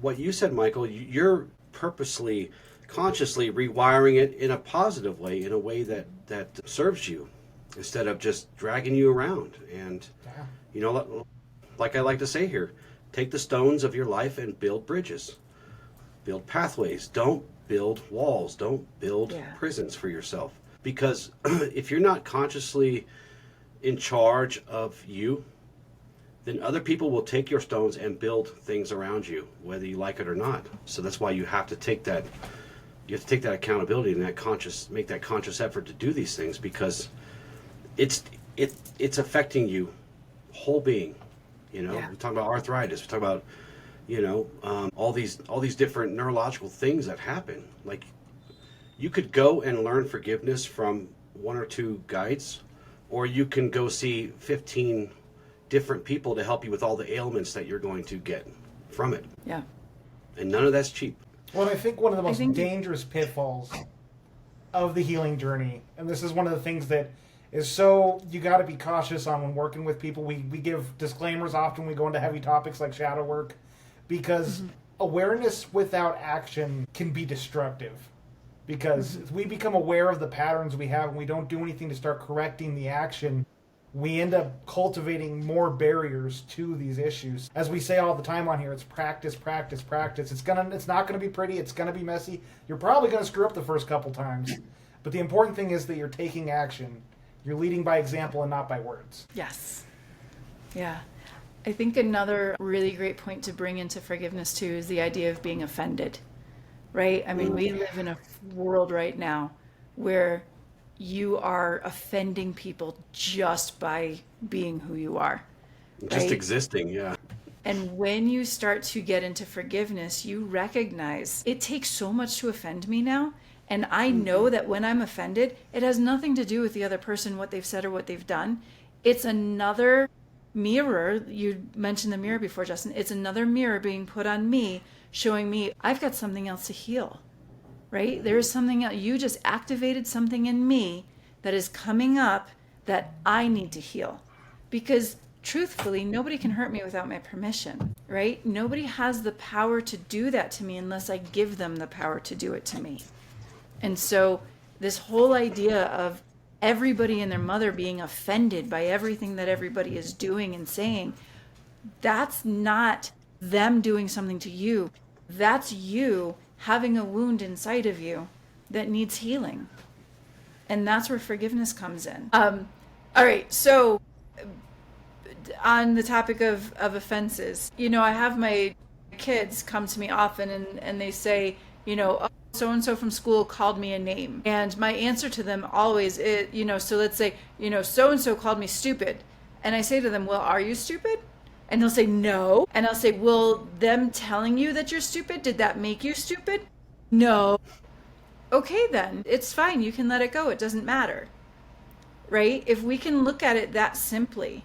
what you said, Michael, you're purposely, consciously rewiring it in a positive way, in a way that serves you, instead of just dragging you around. And, you know, like I like to say here, take the stones of your life and build bridges, build pathways. Don't build walls. Don't build prisons for yourself. Because if you're not consciously in charge of you, then other people will take your stones and build things around you, whether you like it or not. So that's why you have to take that. You have to take that accountability and make that conscious effort to do these things, because it's affecting you, whole being. You know, we talk about arthritis. We talk about, you know, all these different neurological things that happen. Like, you could go and learn forgiveness from one or two guides, or you can go see 15 different people to help you with all the ailments that you're going to get from it. Yeah. And none of that's cheap. Well, I think one of the most dangerous pitfalls of the healing journey, and this is one of the things that is so, you got to be cautious on when working with people. We give disclaimers often when we go into heavy topics like shadow work, because awareness without action can be destructive. Because if we become aware of the patterns we have and we don't do anything to start correcting the action, we end up cultivating more barriers to these issues. As we say all the time on here, it's practice, practice, practice. It's not gonna be pretty, it's gonna be messy. You're probably gonna screw up the first couple times. But the important thing is that you're taking action. You're leading by example and not by words. Yes. Yeah. I think another really great point to bring into forgiveness too is the idea of being offended, right? I mean, we live in a world right now where you are offending people just by being who you are. Just existing, yeah. And when you start to get into forgiveness, you recognize it takes so much to offend me now. And I know that when I'm offended, it has nothing to do with the other person, what they've said or what they've done. It's another mirror. You mentioned the mirror before, Justin. It's another mirror being put on me, showing me I've got something else to heal. Right? There is something else. You just activated something in me that is coming up that I need to heal. Because truthfully, nobody can hurt me without my permission, right? Nobody has the power to do that to me unless I give them the power to do it to me. And so this whole idea of everybody and their mother being offended by everything that everybody is doing and saying, that's not them doing something to you. That's you having a wound inside of you that needs healing. And that's where forgiveness comes in. All right, so on the topic of offenses, you know, I have my kids come to me often and they say, you know, oh, so-and-so from school called me a name. And my answer to them always is, you know, so let's say, you know, so-and-so called me stupid. And I say to them, well, are you stupid? And they'll say, no. And I'll say, well, them telling you that you're stupid, did that make you stupid? No. Okay, then. It's fine. You can let it go. It doesn't matter. Right? If we can look at it that simply,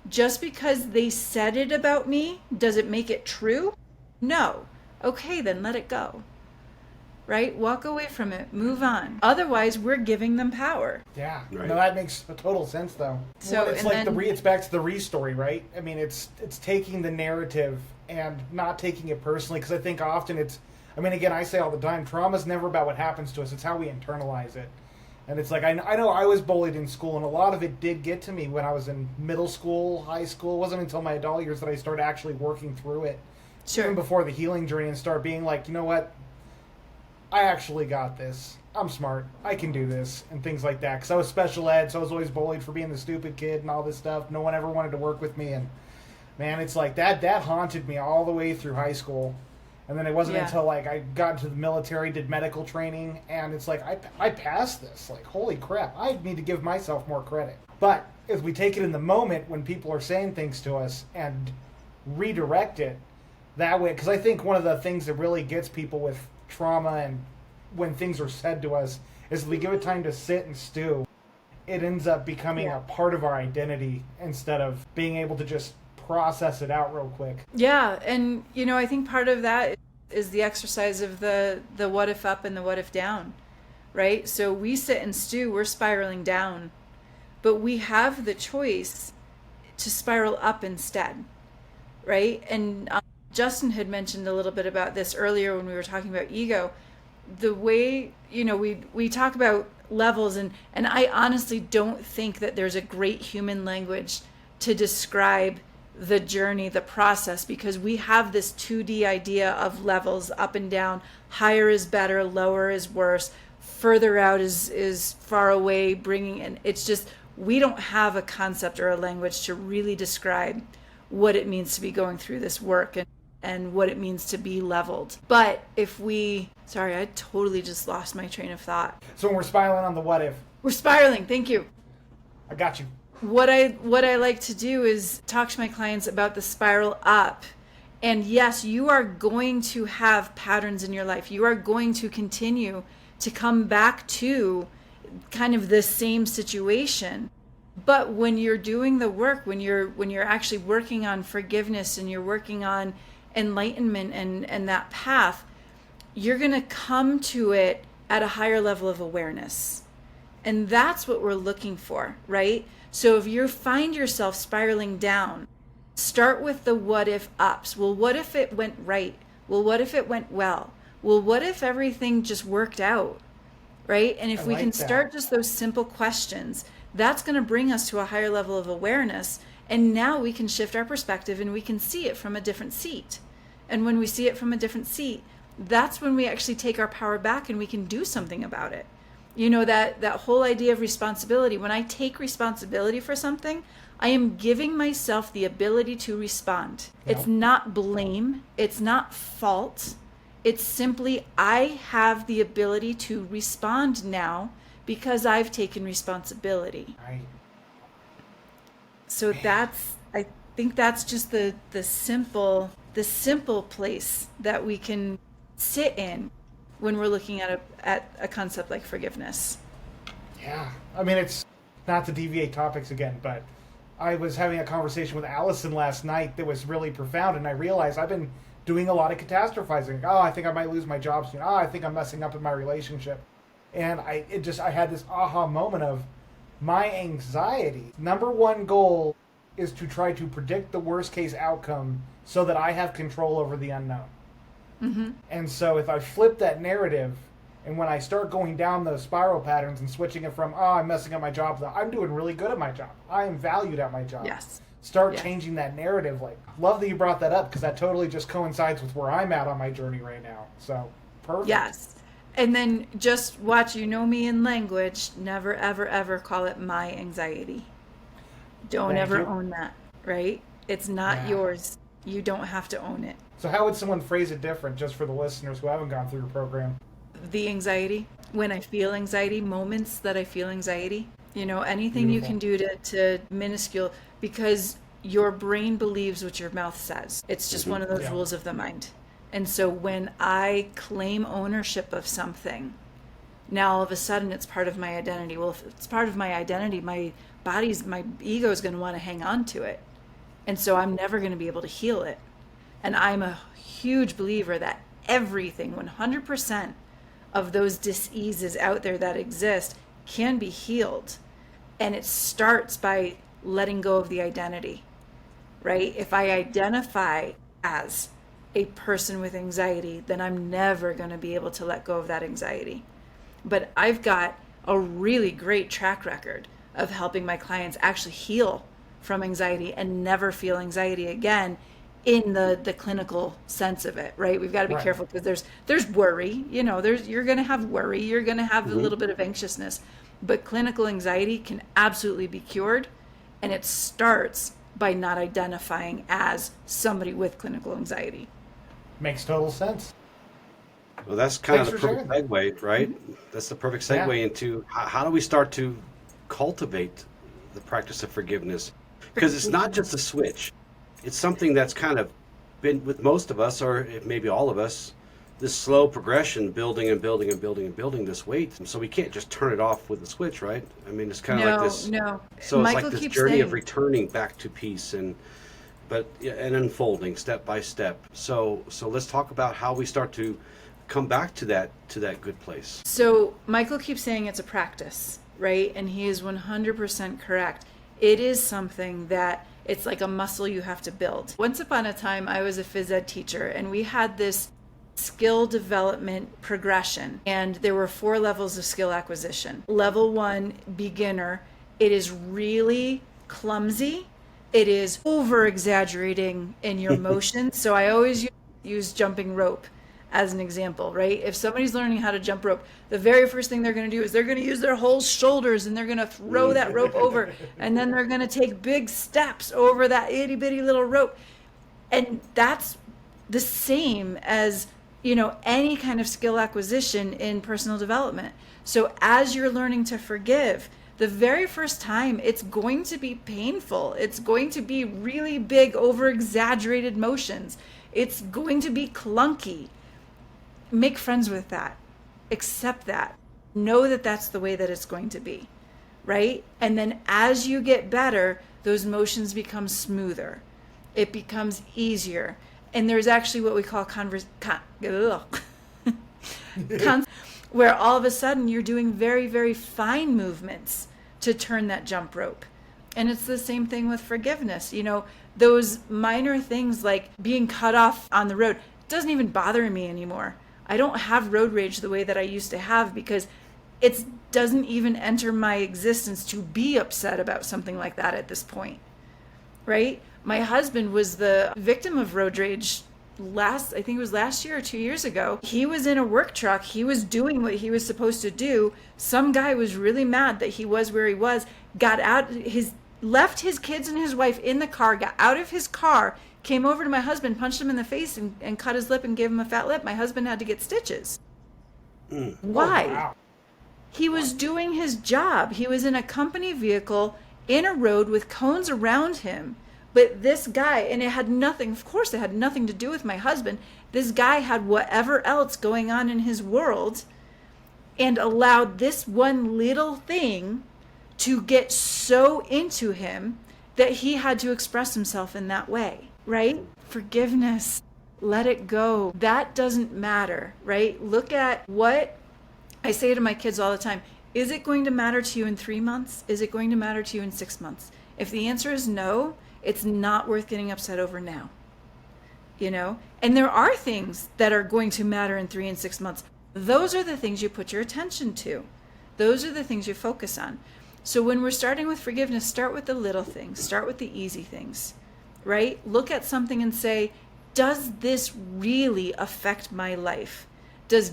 just because they said it about me, does it make it true? No. Okay, then let it go. Right? Walk away from it. Move on. Otherwise, we're giving them power. Yeah. Right. No, that makes a total sense, though. So it's like it's back to the re-story, right? I mean, it's taking the narrative and not taking it personally, because I think often I mean, again, I say all the time, trauma's never about what happens to us. It's how we internalize it. And it's like, I know I was bullied in school, and a lot of it did get to me when I was in middle school, high school. It wasn't until my adult years that I started actually working through it Sure. even before the healing journey, and start being like, you know what, I actually got this. I'm smart. I can do this, and things like that. Because I was special ed, so I was always bullied for being the stupid kid and all this stuff. No one ever wanted to work with me, and man, it's like that haunted me all the way through high school. And then it wasn't until like I got into the military, did medical training, and it's like I passed this. Like, holy crap, I need to give myself more credit. But if we take it in the moment when people are saying things to us and redirect it that way, because I think one of the things that really gets people with trauma and when things are said to us is if we give it time to sit and stew, it ends up becoming a part of our identity instead of being able to just process it out real quick. Yeah, and I think part of that is the exercise of the what if up and the what if down, right? So we sit and stew, we're spiraling down, but we have the choice to spiral up instead, right? And Justin had mentioned a little bit about this earlier when we were talking about ego. The way, we talk about levels, and I honestly don't think that there's a great human language to describe the journey, the process, because we have this 2D idea of levels, up and down. Higher is better, lower is worse, further out is far away, bringing in. It's just, we don't have a concept or a language to really describe what it means to be going through this work and what it means to be leveled. But if sorry, I totally just lost my train of thought. So when we're spiraling on the what if. We're spiraling, thank you. I got you. What I like to do is talk to my clients about the spiral up. And yes, you are going to have patterns in your life. You are going to continue to come back to kind of the same situation. But when you're doing the work, when you're actually working on forgiveness and you're working on enlightenment and that path, you're going to come to it at a higher level of awareness. And that's what we're looking for, right? So if you find yourself spiraling down, start with the what if ups. Well, what if it went right? Well, what if it went well? Well, what if everything just worked out, right? And if we can start just those simple questions, that's going to bring us to a higher level of awareness. And now we can shift our perspective and we can see it from a different seat. And when we see it from a different seat, that's when we actually take our power back and we can do something about it. That whole idea of responsibility. When I take responsibility for something, I am giving myself the ability to respond. Yep. It's not blame. It's not fault. It's simply, I have the ability to respond now because I've taken responsibility. Right. So I think that's just the simple place that we can sit in when we're looking at a concept like forgiveness. Yeah. I mean, it's not to deviate topics again, but I was having a conversation with Allison last night that was really profound, and I realized I've been doing a lot of catastrophizing. Oh, I think I might lose my job soon. Oh, I think I'm messing up in my relationship. And I had this aha moment of my anxiety. Number one goal is to try to predict the worst case outcome so that I have control over the unknown. Mm-hmm. And so if I flip that narrative, and when I start going down those spiral patterns and switching it from, I'm messing up my job, I'm doing really good at my job. I am valued at my job. Yes. Start changing that narrative. Like, love that you brought that up, because that totally just coincides with where I'm at on my journey right now. So, perfect. Yes. And then just watch, me in language, never, ever, ever call it my anxiety. Don't ever own that, right? It's not yours. You don't have to own it. So how would someone phrase it different, just for the listeners who haven't gone through your program? The anxiety, when I feel anxiety, moments that I feel anxiety, anything Beautiful. You can do to minuscule, because your brain believes what your mouth says. It's just one of those rules of the mind. And so when I claim ownership of something, now all of a sudden it's part of my identity. Well, if it's part of my identity, my ego is going to want to hang on to it. And so I'm never going to be able to heal it. And I'm a huge believer that everything, 100% of those diseases out there that exist can be healed. And it starts by letting go of the identity, right? If I identify as a person with anxiety, then I'm never going to be able to let go of that anxiety. But I've got a really great track record of helping my clients actually heal from anxiety and never feel anxiety again in the clinical sense of it, right? We've got to be Right. careful because there's worry, you're going to have worry, you're going to have a little bit of anxiousness, but clinical anxiety can absolutely be cured, and it starts by not identifying as somebody with clinical anxiety. Makes total sense. Well, that's kind Thanks of the for perfect sharing. segue, right? That's the perfect segue Yeah. into how do we start to cultivate the practice of forgiveness? Because it's not just a switch. It's something that's kind of been with most of us, or maybe all of us, this slow progression, building and building and building and building this weight. And so we can't just turn it off with a switch, right? I mean, it's kind of like this. No. So it's Michael like this keeps journey of saying, returning back to peace but yeah, and unfolding step by step. So let's talk about how we start to come back to that good place. so Michael keeps saying it's a practice, right? And he is 100% correct. It is something that it's like a muscle you have to build. Once upon a time, I was a phys ed teacher, and we had this skill development progression, and there were 4 levels of skill acquisition. Level 1, beginner. It is really clumsy. It is over exaggerating in your motion. So I always use jumping rope as an example, right? If somebody's learning how to jump rope, the very first thing they're going to do is they're going to use their whole shoulders, and they're going to throw that rope over, and then they're going to take big steps over that itty bitty little rope. And that's the same as, any kind of skill acquisition in personal development. So as you're learning to forgive, the very first time, it's going to be painful. It's going to be really big, over exaggerated motions. It's going to be clunky. Make friends with that. Accept that. Know that that's the way that it's going to be, right? And then as you get better, those motions become smoother. It becomes easier. And there's actually what we call where all of a sudden you're doing very, very fine movements to turn that jump rope. And it's the same thing with forgiveness. Those minor things like being cut off on the road doesn't even bother me anymore. I don't have road rage the way that I used to have, because it doesn't even enter my existence to be upset about something like that at this point, right? My husband was the victim of road rage I think it was last year or 2 years ago. He was in a work truck. He was doing what he was supposed to do. Some guy was really mad that he was where he was, left his kids and his wife in the car, got out of his car, came over to my husband, punched him in the face, and cut his lip and gave him a fat lip. My husband had to get stitches. Why? Oh, wow. He was doing his job. He was in a company vehicle in a road with cones around him. But this guy, and it had nothing to do with my husband. This guy had whatever else going on in his world, and allowed this one little thing to get so into him that he had to express himself in that way, right? Forgiveness, let it go. That doesn't matter, right? Look at what I say to my kids all the time. Is it going to matter to you in 3 months? Is it going to matter to you in 6 months? If the answer is no, it's not worth getting upset over now, And there are things that are going to matter in 3 and 6 months. Those are the things you put your attention to. Those are the things you focus on. So when we're starting with forgiveness, start with the little things. Start with the easy things, right? Look at something and say, does this really affect my life? Does,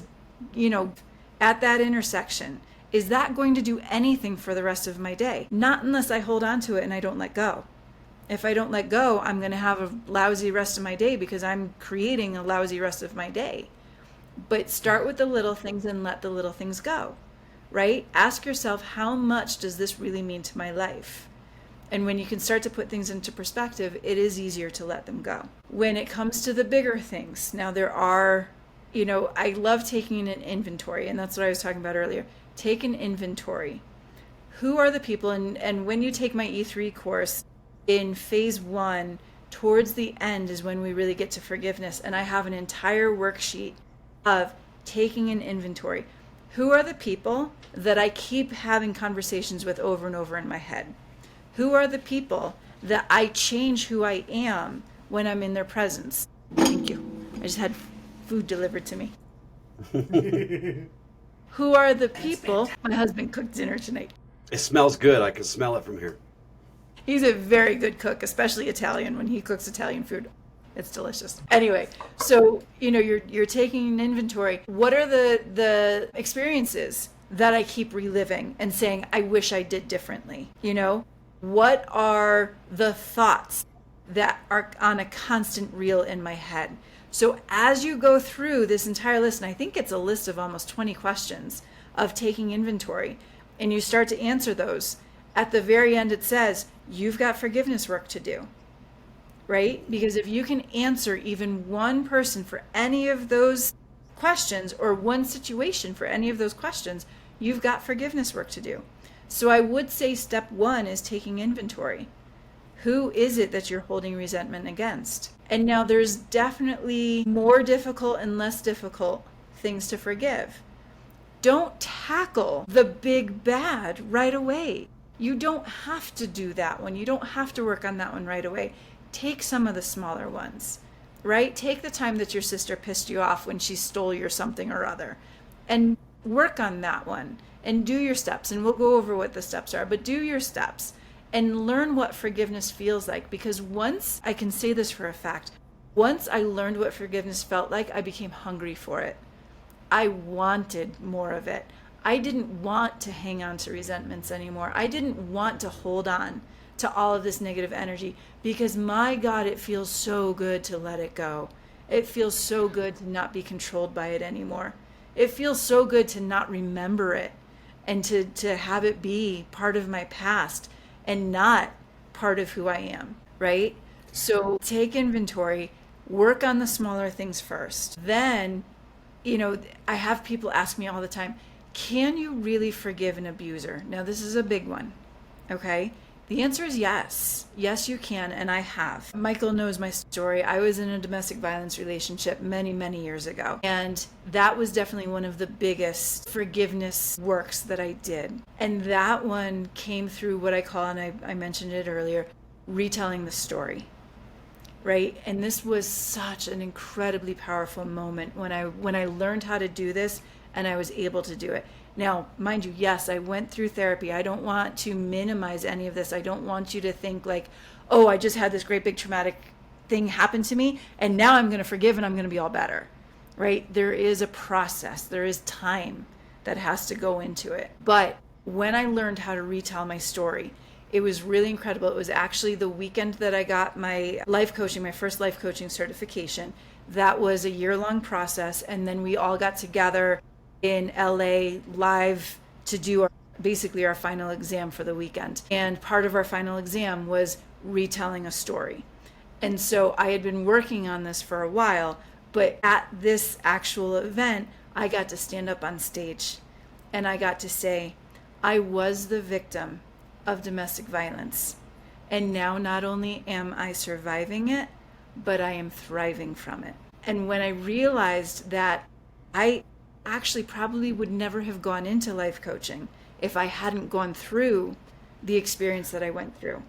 at that intersection, is that going to do anything for the rest of my day? Not unless I hold on to it and I don't let go. If I don't let go, I'm going to have a lousy rest of my day, because I'm creating a lousy rest of my day. But start with the little things and let the little things go, right? Ask yourself, how much does this really mean to my life? And when you can start to put things into perspective, it is easier to let them go. When it comes to the bigger things, now there are, I love taking an inventory, and that's what I was talking about earlier. Take an inventory. Who are the people, and when you take my E3 course, in phase 1, towards the end is when we really get to forgiveness. And I have an entire worksheet of taking an inventory. Who are the people that I keep having conversations with over and over in my head? Who are the people that I change who I am when I'm in their presence? Thank you. I just had food delivered to me. Who are the people? My husband cooked dinner tonight. It smells good. I can smell it from here. He's a very good cook, especially Italian, when he cooks Italian food. It's delicious. Anyway, so you're taking an inventory. What are the experiences that I keep reliving and saying I wish I did differently? What are the thoughts that are on a constant reel in my head? So as you go through this entire list, and I think it's a list of almost 20 questions of taking inventory, and you start to answer those, at the very end it says, you've got forgiveness work to do, right? Because if you can answer even one person for any of those questions, or one situation for any of those questions, you've got forgiveness work to do. So I would say step one is taking inventory. Who is it that you're holding resentment against? And now there's definitely more difficult and less difficult things to forgive. Don't tackle the big bad right away. You don't have to do that one. You don't have to work on that one right away. Take some of the smaller ones, right? Take the time that your sister pissed you off when she stole your something or other, and work on that one and do your steps. And we'll go over what the steps are, but do your steps and learn what forgiveness feels like. Because once, I can say this for a fact, once I learned what forgiveness felt like, I became hungry for it. I wanted more of it. I didn't want to hang on to resentments anymore. I didn't want to hold on to all of this negative energy, because my God, it feels so good to let it go. It feels so good to not be controlled by it anymore. It feels so good to not remember it and to have it be part of my past and not part of who I am, right? So take inventory, work on the smaller things first. Then, I have people ask me all the time, can you really forgive an abuser? Now, this is a big one, okay? The answer is yes. Yes, you can, and I have. Michael knows my story. I was in a domestic violence relationship many, many years ago, and that was definitely one of the biggest forgiveness works that I did. And that one came through what I call, and I mentioned it earlier, retelling the story, right? And this was such an incredibly powerful moment when I learned how to do this, and I was able to do it. Now, mind you, yes, I went through therapy. I don't want to minimize any of this. I don't want you to think like, oh, I just had this great big traumatic thing happen to me, and now I'm going to forgive and I'm going to be all better, right? There is a process. There is time that has to go into it. But when I learned how to retell my story, it was really incredible. It was actually the weekend that I got my first life coaching certification. That was a year-long process, and then we all got together in LA live to do basically our final exam for the weekend. And part of our final exam was retelling a story. And so I had been working on this for a while, but at this actual event, I got to stand up on stage and I got to say, I was the victim of domestic violence. And now not only am I surviving it, but I am thriving from it. And when I realized that I actually probably would never have gone into life coaching if I hadn't gone through the experience that I went through,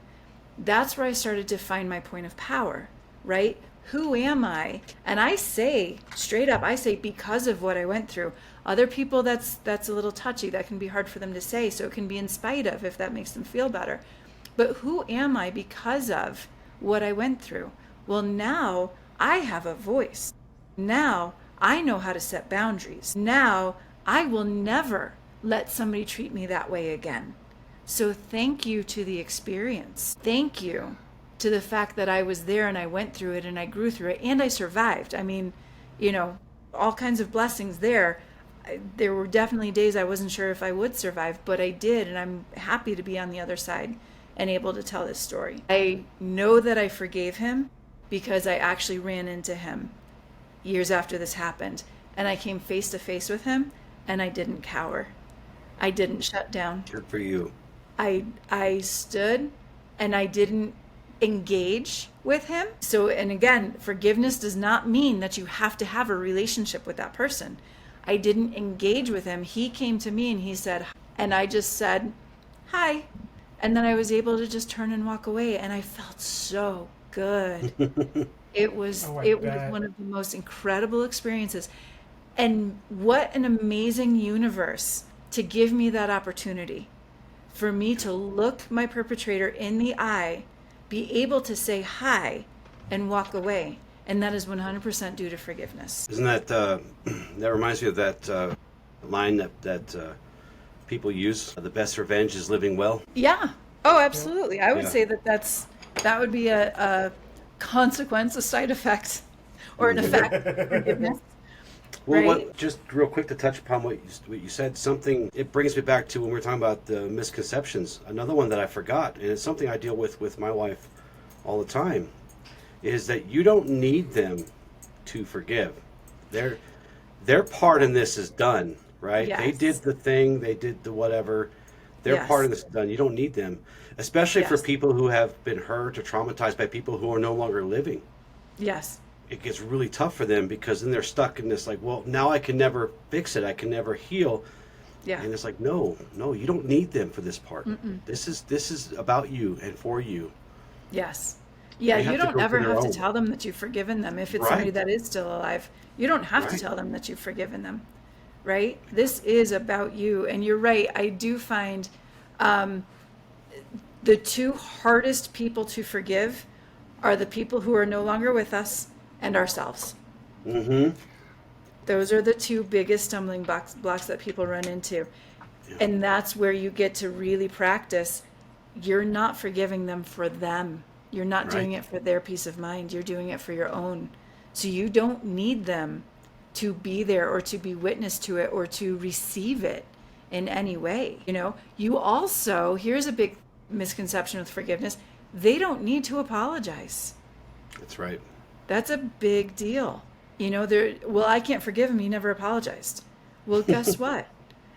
that's where I started to find my point of power, right? Who am I? And I say straight up, because of what I went through. Other people, that's a little touchy. That can be hard for them to say. So it can be in spite of, if that makes them feel better. But who am I because of what I went through? Well, now I have a voice. Now I know how to set boundaries. Now I will never let somebody treat me that way again. So thank you to the experience. Thank you to the fact that I was there and I went through it and I grew through it and I survived. I mean, all kinds of blessings there. There were definitely days I wasn't sure if I would survive, but I did, and I'm happy to be on the other side and able to tell this story. I know that I forgave him because I actually ran into him years after this happened, and I came face to face with him, and I didn't cower. I didn't shut down. Good for you. I stood and I didn't engage with him. So, and again, forgiveness does not mean that you have to have a relationship with that person. I didn't engage with him. He came to me and he said, and I just said, hi. And then I was able to just turn and walk away, and I felt so good. It was one of the most incredible experiences. And what an amazing universe to give me that opportunity for me to look my perpetrator in the eye, be able to say hi, and walk away. And that is 100% due to forgiveness. Isn't that, that reminds me of that line that people use, the best revenge is living well? Yeah. Oh, absolutely. I would Yeah. say that would be a consequence, a side effect, or an effect of forgiveness. Well, Right? just real quick to touch upon what you said, something, it brings me back to when we were talking about the misconceptions. Another one that I forgot, and it's something I deal with my wife all the time, is that you don't need them to forgive. Their part in this is done, right? They Yes. did the thing, they did the whatever. Their Yes. part in this is done. You don't need them, especially for Yes. people who have been hurt or traumatized by people who are no longer living. Yes. It gets really tough for them because then they're stuck in this like, well, now I can never fix it. I can never heal. Yeah. And it's like, no, you don't need them for this part. This is about you and for you. Yes. Yeah, They have you to don't go ever through their have to own. tell them that you've forgiven them if it's Right. somebody that is still alive. You don't have to Right. tell them that you've forgiven them, right? This is about you. And you're right. I do find the two hardest people to forgive are the people who are no longer with us and ourselves. Mm-hmm. Those are the two biggest stumbling blocks that people run into. And that's where you get to really practice. You're not forgiving them for them. You're not doing Right. it for their peace of mind. You're doing it for your own. So you don't need them to be there or to be witness to it or to receive it in any way. You also, here's a big misconception with forgiveness, they don't need to apologize. That's right. That's a big deal. Well, I can't forgive him. He never apologized. Well, guess what?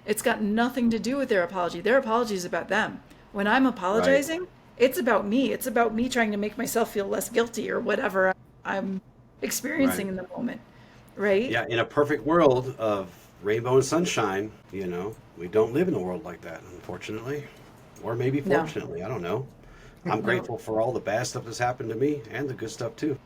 It's got nothing to do with their apology. Their apology is about them. When I'm apologizing, it's about me. It's about me trying to make myself feel less guilty or whatever I'm experiencing Right. in the moment. Right? Yeah, in a perfect world of rainbow and sunshine, we don't live in a world like that, unfortunately. Or maybe No. fortunately, I don't know. I'm No. grateful for all the bad stuff that's happened to me and the good stuff too.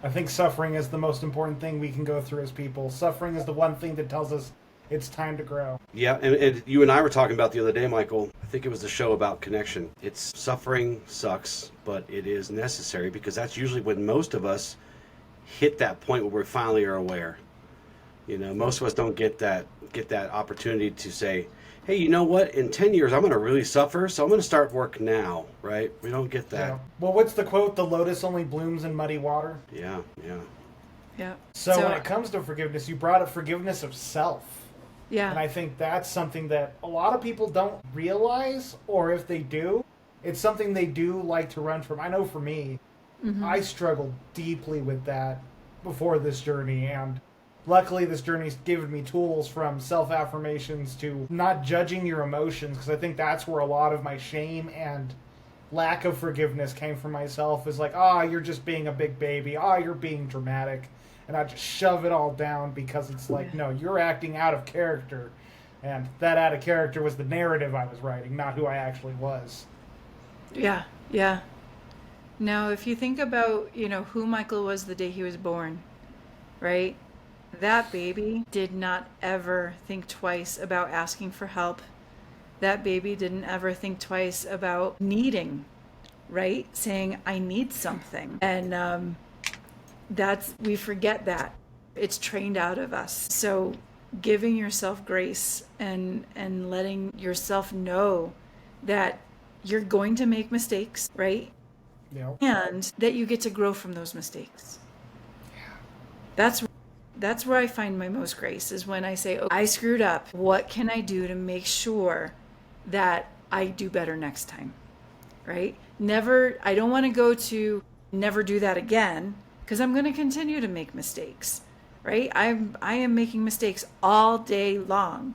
I think suffering is the most important thing we can go through as people. Suffering is the one thing that tells us it's time to grow. Yeah, and you and I were talking about the other day, Michael. I think it was the show about connection. It's suffering sucks, but it is necessary because that's usually when most of us hit that point where we finally are aware. Most of us don't get that opportunity to say, hey, you know what? In 10 years, I'm going to really suffer, so I'm going to start work now, right? We don't get that. Yeah. Well, what's the quote? The lotus only blooms in muddy water. Yeah. Yeah. So when it comes to forgiveness, you brought up forgiveness of self. Yeah. And I think that's something that a lot of people don't realize, or if they do, it's something they do like to run from. I know for me, I struggled deeply with that before this journey, and luckily this journey's given me tools from self-affirmations to not judging your emotions, because I think that's where a lot of my shame and lack of forgiveness came from myself, is like, you're just being a big baby, you're being dramatic. And I just shove it all down because it's like, no, you're acting out of character. And that out of character was the narrative I was writing, not who I actually was. Yeah. Yeah. Now, if you think about, who Michael was the day he was born, right? That baby did not ever think twice about asking for help. That baby didn't ever think twice about needing, right? Saying, I need something. And we forget that. It's trained out of us. So giving yourself grace and letting yourself know that you're going to make mistakes, right? And that you get to grow from those mistakes. That's where I find my most grace, is when I say, I screwed up. What can I do to make sure that I do better next time? Right? I don't want to go to never do that again, because I'm going to continue to make mistakes. Right? I am making mistakes all day long.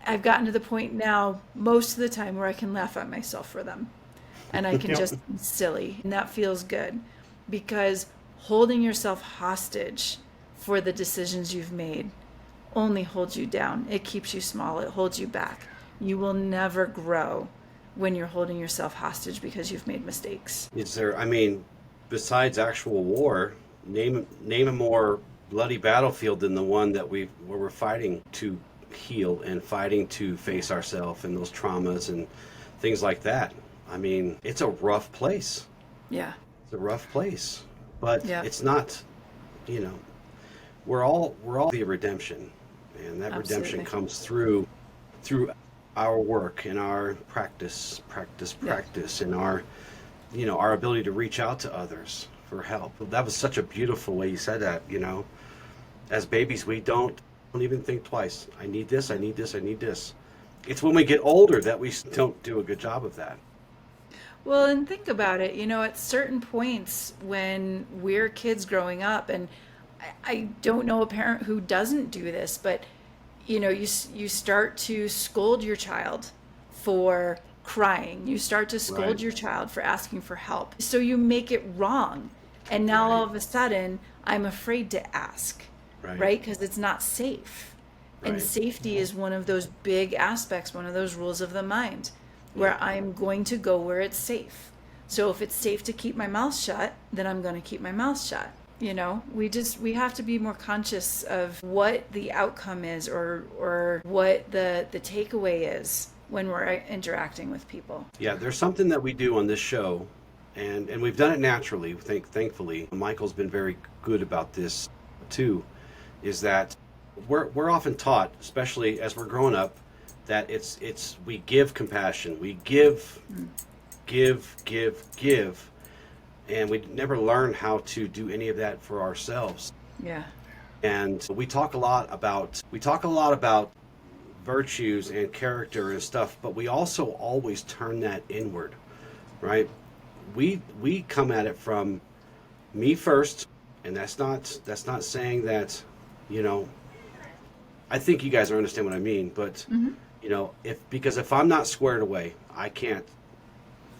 I've gotten to the point now, most of the time, where I can laugh at myself for them. And I can just be silly. And that feels good. Because holding yourself hostage for the decisions you've made only holds you down. It keeps you small. It holds you back. You will never grow when you're holding yourself hostage because you've made mistakes. Is there, besides actual war, name a more bloody battlefield than the one that where we're fighting to heal and fighting to face ourselves and those traumas and things like that. It's a rough place. Yeah. It's a rough place. but Yeah. it's not, you know, we're all the redemption, and that redemption Absolutely. comes through our work and our practice, Yeah. and our, our ability to reach out to others for help. That was such a beautiful way you said that. As babies, we don't even think twice. I need this, I need this, I need this. It's when we get older that we don't do a good job of that. Well, and think about it, at certain points when we're kids growing up, and I don't know a parent who doesn't do this, but you start to scold your child for crying. You start to scold Right, your child for asking for help. So you make it wrong. And now all right, of a sudden, I'm afraid to ask, right, right? Because it's not safe. And right. safety is one of those big aspects, one of those rules of the mind, Yeah, where I'm going to go where it's safe. So if it's safe to keep my mouth shut, then I'm going to keep my mouth shut. We have to be more conscious of what the outcome is, or what the takeaway is when we're interacting with people. yeah. There's something that we do on this show, and we've done it naturally. Thankfully, Michael's been very good about this too. Is that we're often taught, especially as we're growing up, that it's we give compassion, we give, and we never learn how to do any of that for ourselves. Yeah. And we talk a lot about virtues and character and stuff, but we also always turn that inward, right? We come at it from me first, and that's not saying that, you know, I think you guys understand what I mean, but Hmm. if I'm not squared away, I can't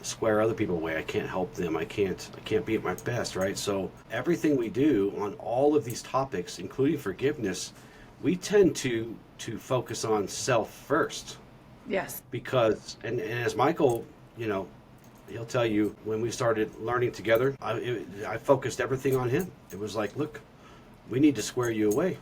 square other people away. I can't help them. I can't be at my best, right? So everything we do on all of these topics, including forgiveness, we tend to focus on self first, Yes. because and as Michael, he'll tell you, when we started learning together, I focused everything on him. It was like, look, we need to square you away.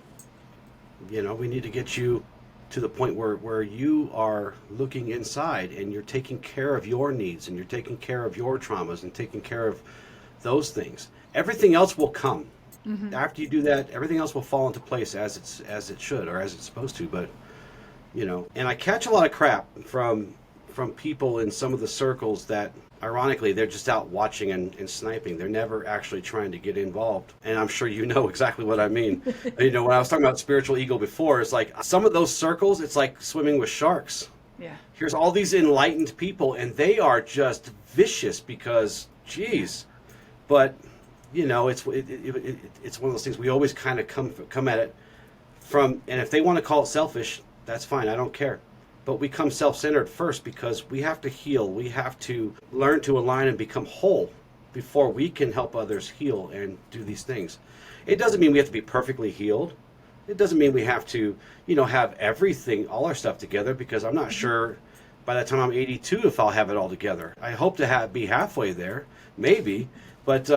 We need to get you to the point where you are looking inside and you're taking care of your needs and you're taking care of your traumas and taking care of those things. Everything else will come. Hmm. After you do that, everything else will fall into place as it should, or as it's supposed to. But and I catch a lot of crap from people in some of the circles that, ironically, they're just out watching and sniping. They're never actually trying to get involved. And I'm sure you know exactly what I mean. When I was talking about spiritual ego before, it's like some of those circles, it's like swimming with sharks. Yeah. Here's all these enlightened people, and they are just vicious because, geez. But, it's one of those things we always kind of come at it from, and if they want to call it selfish, that's fine. I don't care. But we come self-centered first because we have to heal. We have to learn to align and become whole before we can help others heal and do these things. It doesn't mean we have to be perfectly healed. It doesn't mean we have to, have everything, all our stuff together, because I'm not sure by the time I'm 82 if I'll have it all together. I hope to be halfway there, maybe. But,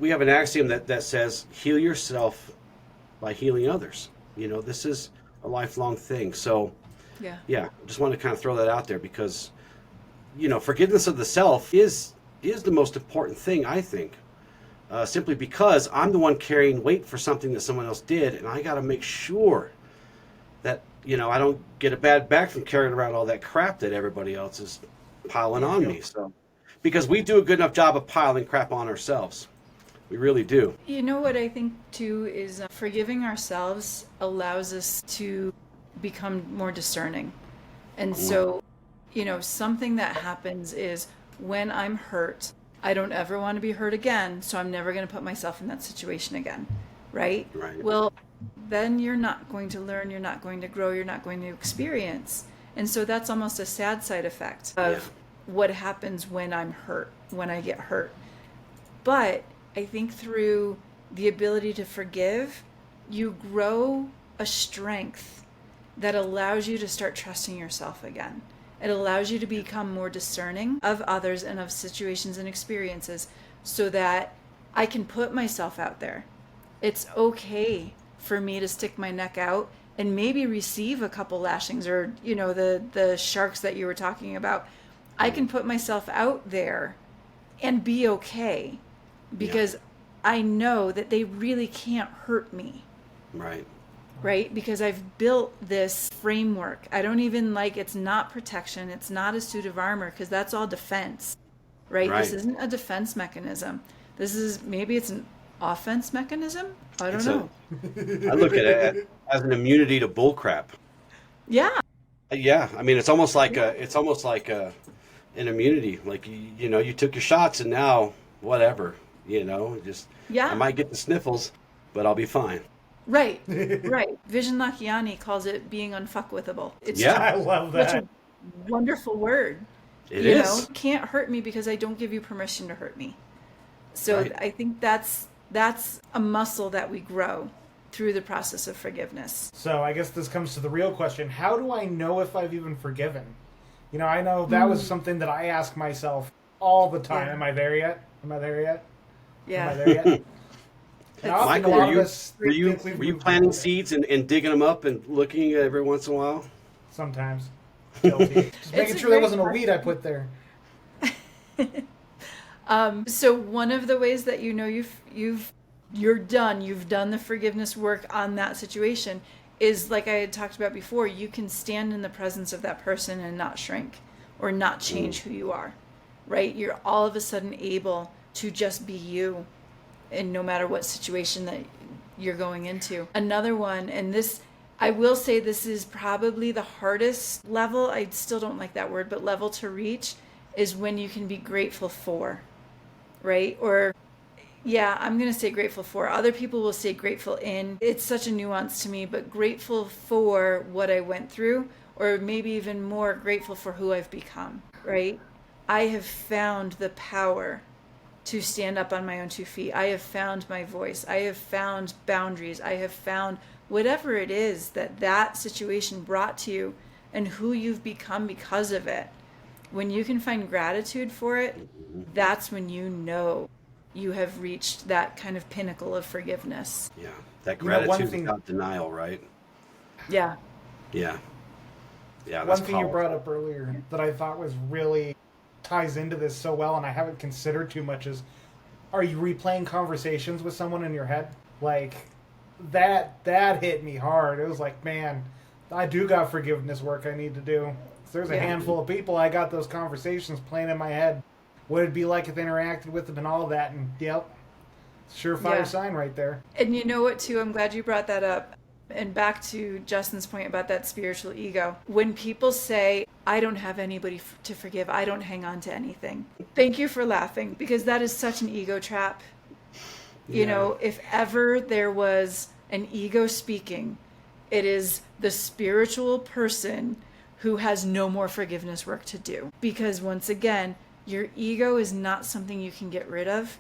we have an axiom that says, heal yourself by healing others. This is a lifelong thing. So, Yeah. yeah, just wanted to kind of throw that out there because, forgiveness of the self is the most important thing, I think. Simply because I'm the one carrying weight for something that someone else did, and I got to make sure that, I don't get a bad back from carrying around all that crap that everybody else is piling on me. So, because we do a good enough job of piling crap on ourselves. We really do. You know what I think too is forgiving ourselves allows us to become more discerning. And so, something that happens is when I'm hurt, I don't ever want to be hurt again, so I'm never going to put myself in that situation again, right? Right. Well, then you're not going to learn, you're not going to grow, you're not going to experience. And so that's almost a sad side effect of what happens when I'm hurt, when I get hurt. But I think through the ability to forgive, you grow a strength that allows you to start trusting yourself again. It allows you to become more discerning of others and of situations and experiences so that I can put myself out there. It's okay for me to stick my neck out and maybe receive a couple lashings, or, the sharks that you were talking about. I can put myself out there and be okay, because I know that they really can't hurt me. Right. Right? Because I've built this framework. I don't even it's not protection. It's not a suit of armor, because that's all defense, right? Right. This isn't a defense mechanism. Maybe it's an offense mechanism. I don't It's know. I look at it as an immunity to bullcrap. Yeah. Yeah, I mean, it's almost like an immunity. Like you took your shots, and now whatever, just Yeah. I might get the sniffles, but I'll be fine. Right. Right. Vision Lakiani calls it being unfuckwithable. It's Yeah. I love such that. a wonderful word. It You is. can't hurt me because I don't give you permission to hurt me. So Right. I think that's a muscle that we grow through the process of forgiveness. So I guess this comes to the real question. How do I know if I've even forgiven? I know that was something that I ask myself all the time. Yeah. Am I there yet? Am I there yet? Yeah. Am I there yet? And often Michael, a lot were of you us were you think we've were you moved planting on. seeds and digging them up and looking every once in a while? Sometimes. Guilty. Just making a sure there great wasn't a weed I put there. So one of the ways that you've done the forgiveness work on that situation is, like I had talked about before, you can stand in the presence of that person and not shrink or not change who you are, right? You're all of a sudden able to just be you, and no matter what situation that you're going into. Another one, and this, I will say this is probably the hardest level, I still don't like that word, but level to reach, is when you can be grateful for, right? Or, yeah, I'm going to say grateful for. Other people will say grateful in. It's such a nuance to me, but grateful for what I went through, or maybe even more grateful for who I've become, right? I have found the power to stand up on my own 2 feet. I have found my voice. I have found boundaries. I have found whatever it is that situation brought to you and who you've become because of it. When you can find gratitude for it, that's when you have reached that kind of pinnacle of forgiveness. Yeah, that You know, one gratitude thing- without denial, right? Yeah. Yeah. Yeah, One that's thing you powerful. brought up earlier that I thought was really ties into this so well, and I haven't considered too much, is, are you replaying conversations with someone in your head? Like, that hit me hard. It was like, man, I do got forgiveness work I need to do. There's a Yeah. handful of people I got those conversations playing in my head. What it'd be like if I interacted with them and all that, and yep, surefire Yeah. sign right there. And you know what, too? I'm glad you brought that up. And back to Justin's point about that spiritual ego. When people say, I don't have anybody to forgive, I don't hang on to anything. Thank you for laughing, because that is such an ego trap. You know, if ever there was an ego speaking, it is the spiritual person who has no more forgiveness work to do. Because once again, your ego is not something you can get rid of.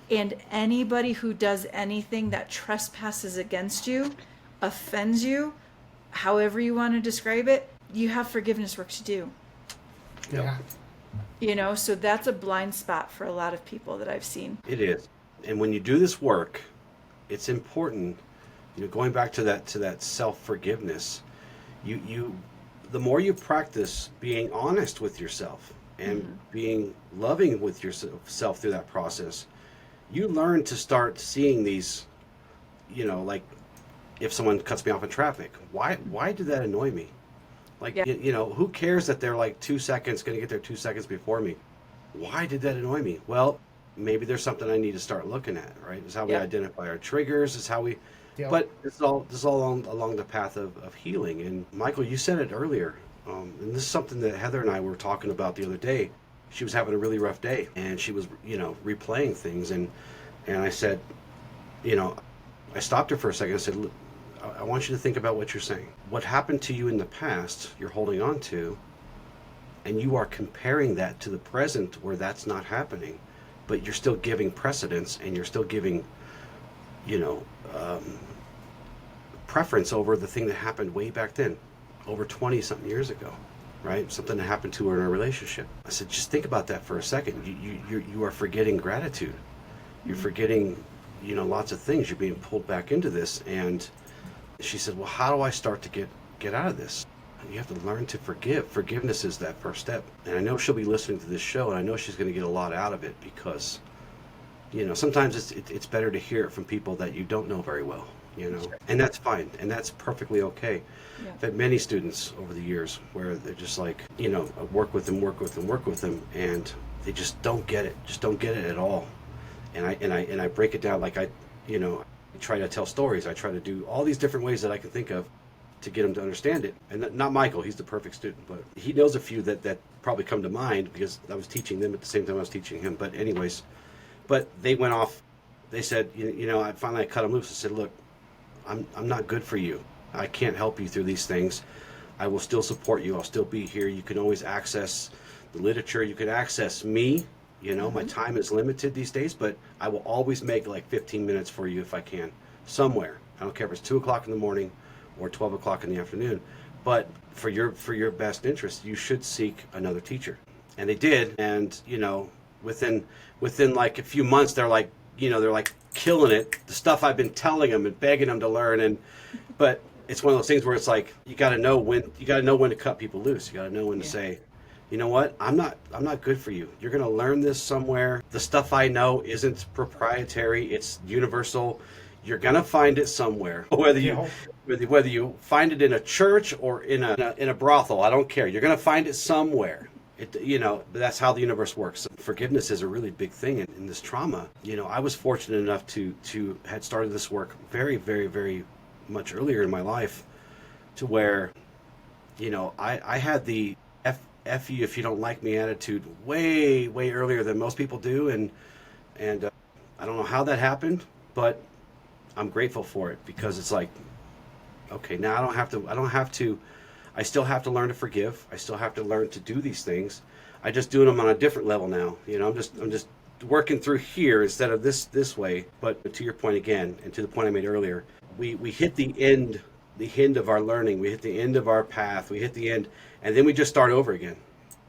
And anybody who does anything that trespasses against you, offends you, however you want to describe it, you have forgiveness work to do. Yeah. So that's a blind spot for a lot of people that I've seen. It is. And when you do this work, it's important, going back to that self-forgiveness, the more you practice being honest with yourself and being loving with yourself through that process, you learn to start seeing these, like if someone cuts me off in traffic, why did that annoy me? Like, Yeah. who cares that they're like 2 seconds, going to get there 2 seconds before me? Why did that annoy me? Well, maybe there's something I need to start looking at, right? It's how we Yeah. identify our triggers. It's how we, Yeah. but this is all along the path of healing. And Michael, you said it earlier, and this is something that Heather and I were talking about the other day. She was having a really rough day, and she was, replaying things, and I said, I stopped her for a second. I said, "Look, I want you to think about what you're saying. What happened to you in the past, you're holding on to, and you are comparing that to the present where that's not happening, but you're still giving precedence, and you're still giving, preference over the thing that happened way back then, over 20 something years ago, right? Something that happened to her in a relationship." I said, just think about that for a second. You are forgetting gratitude. You're forgetting, lots of things. You're being pulled back into this. And she said, well, how do I start to get out of this? You have to learn to forgive. Forgiveness is that first step. And I know she'll be listening to this show, and I know she's going to get a lot out of it, because sometimes it's better to hear it from people that you don't know very well, Sure. and that's fine, and that's perfectly okay. Yeah. I've had many students over the years where they're just like, work with them, and they just don't get it at all. And I break it down, like I try to tell stories. I try to do all these different ways that I can think of to get them to understand it. And not Michael, he's the perfect student, but he knows a few that probably come to mind because I was teaching them at the same time I was teaching him. But anyways, they went off. They said, I finally cut them loose. I said, look, I'm not good for you. I can't help you through these things. I will still support you. I'll still be here. You can always access the literature. You can access me. My time is limited these days, but I will always make like 15 minutes for you if I can, somewhere. I don't care if it's 2 o'clock in the morning or 12 o'clock in the afternoon. But for your best interest, you should seek another teacher. And they did. And, within like a few months, they're like killing it. The stuff I've been telling them and begging them to learn. But it's one of those things where it's like, you got to know when to cut people loose. You got to know when to say, you know what? I'm not good for you. You're going to learn this somewhere. The stuff I know isn't proprietary. It's universal. You're going to find it somewhere. Whether you find it in a church or in a brothel, I don't care. You're going to find it somewhere. That's how the universe works. Forgiveness is a really big thing in this trauma. I was fortunate enough to had started this work very, very, very much earlier in my life, to where, I had the F you if you don't like me attitude way, way earlier than most people do. And I don't know how that happened, but I'm grateful for it, because it's like, okay, now I still have to learn to forgive. I still have to learn to do these things. I just doing them on a different level now. I'm just working through here instead of this way. But to your point again, and to the point I made earlier, we hit the end of our learning. We hit the end of our path. We hit the end, and then we just start over again.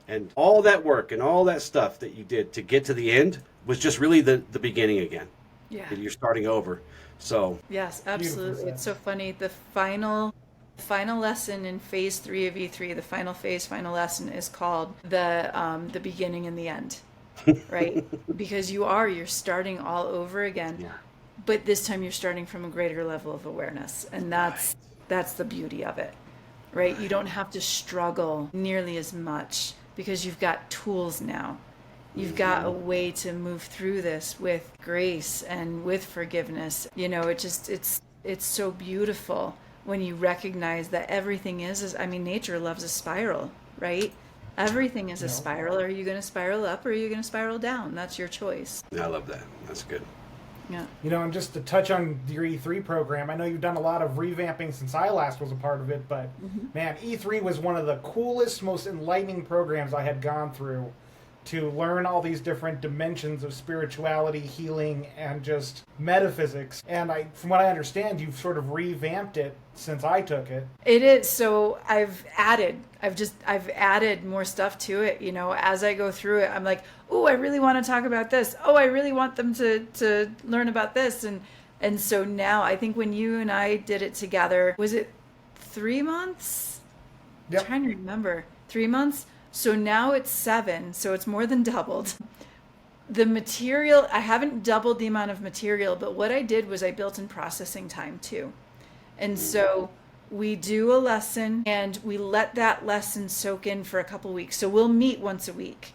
And all that work and all that stuff that you did to get to the end was just really the beginning again. Yeah. You're starting over. So yes, absolutely. It's so funny. The final lesson in phase 3 of E3, the final final lesson, is called the beginning and the end, right? Because you're starting all over again. Yeah. But this time you're starting from a greater level of awareness, and that's the beauty of it, right? You don't have to struggle nearly as much because you've got tools now. You've got a way to move through this with grace and with forgiveness. It's so beautiful when you recognize that everything is nature loves a spiral, right? Everything is a spiral. Are you going to spiral up or are you going to spiral down? That's your choice. I love that. That's good. Yeah. And just to touch on your E3 program, I know you've done a lot of revamping since I last was a part of it, but man, E3 was one of the coolest, most enlightening programs I had gone through, to learn all these different dimensions of spirituality, healing, and just metaphysics. And from what I understand, you've sort of revamped it since I took it. It is. So I've added more stuff to it. As I go through it, I'm like, oh, I really want to talk about this. Oh, I really want them to learn about this. And so now, I think when you and I did it together, was it 3 months? Yep. I'm trying to remember. 3 months? So now it's 7, so it's more than doubled. The material, I haven't doubled the amount of material, but what I did was I built in processing time too. And so we do a lesson and we let that lesson soak in for a couple weeks. So we'll meet once a week,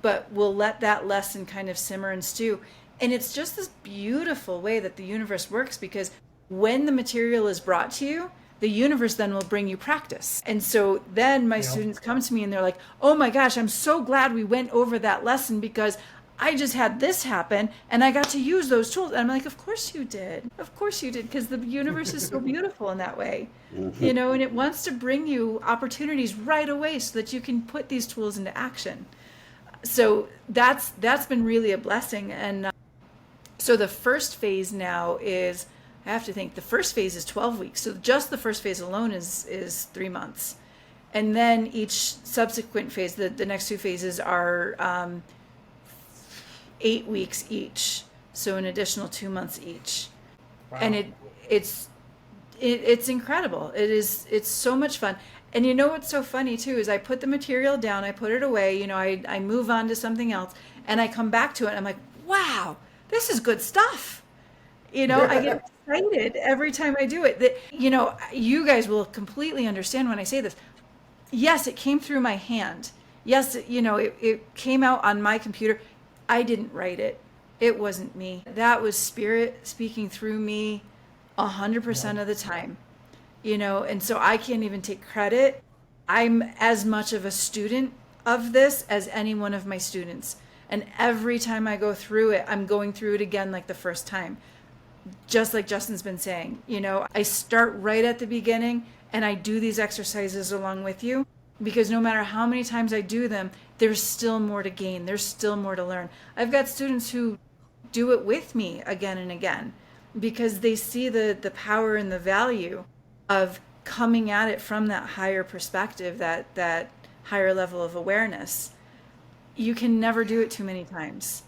but we'll let that lesson kind of simmer and stew. And it's just this beautiful way that the universe works, because when the material is brought to you, the universe then will bring you practice. And so then my students come to me and they're like, oh my gosh, I'm so glad we went over that lesson, because I just had this happen and I got to use those tools. And I'm like, of course you did. Of course you did, because the universe is so beautiful in that way. And it wants to bring you opportunities right away so that you can put these tools into action. So that's been really a blessing. And so the first phase now is, I have to think, the first phase is 12 weeks. So just the first phase alone is 3 months. And then each subsequent phase, the next 2 phases are 8 weeks each. So an additional 2 months each. Wow. And it's incredible. It's so much fun. And what's so funny too is I put the material down, I put it away, I move on to something else, and I come back to it and I'm like, wow, this is good stuff. I get excited every time I do it. That, you guys will completely understand when I say this. Yes, it came through my hand. Yes, it came out on my computer. I didn't write it. It wasn't me. That was spirit speaking through me 100% of the time. And so I can't even take credit. I'm as much of a student of this as any one of my students. And every time I go through it, I'm going through it again like the first time. Just like Justin's been saying, I start right at the beginning and I do these exercises along with you, because no matter how many times I do them, there's still more to gain. There's still more to learn. I've got students who do it with me again and again because they see the power and the value of coming at it from that higher perspective, that higher level of awareness. You can never do it too many times.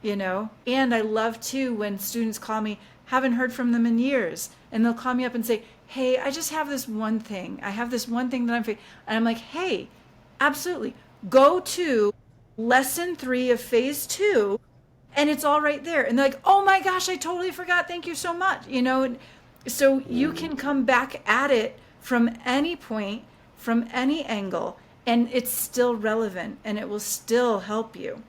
And I love too when students call me, haven't heard from them in years, and they'll call me up and say, hey, I just have this one thing. I have this one thing that and I'm like, hey, absolutely. Go to lesson 3 of phase 2 and it's all right there. And they're like, oh my gosh, I totally forgot. Thank you so much. So you can come back at it from any point, from any angle, and it's still relevant and it will still help you.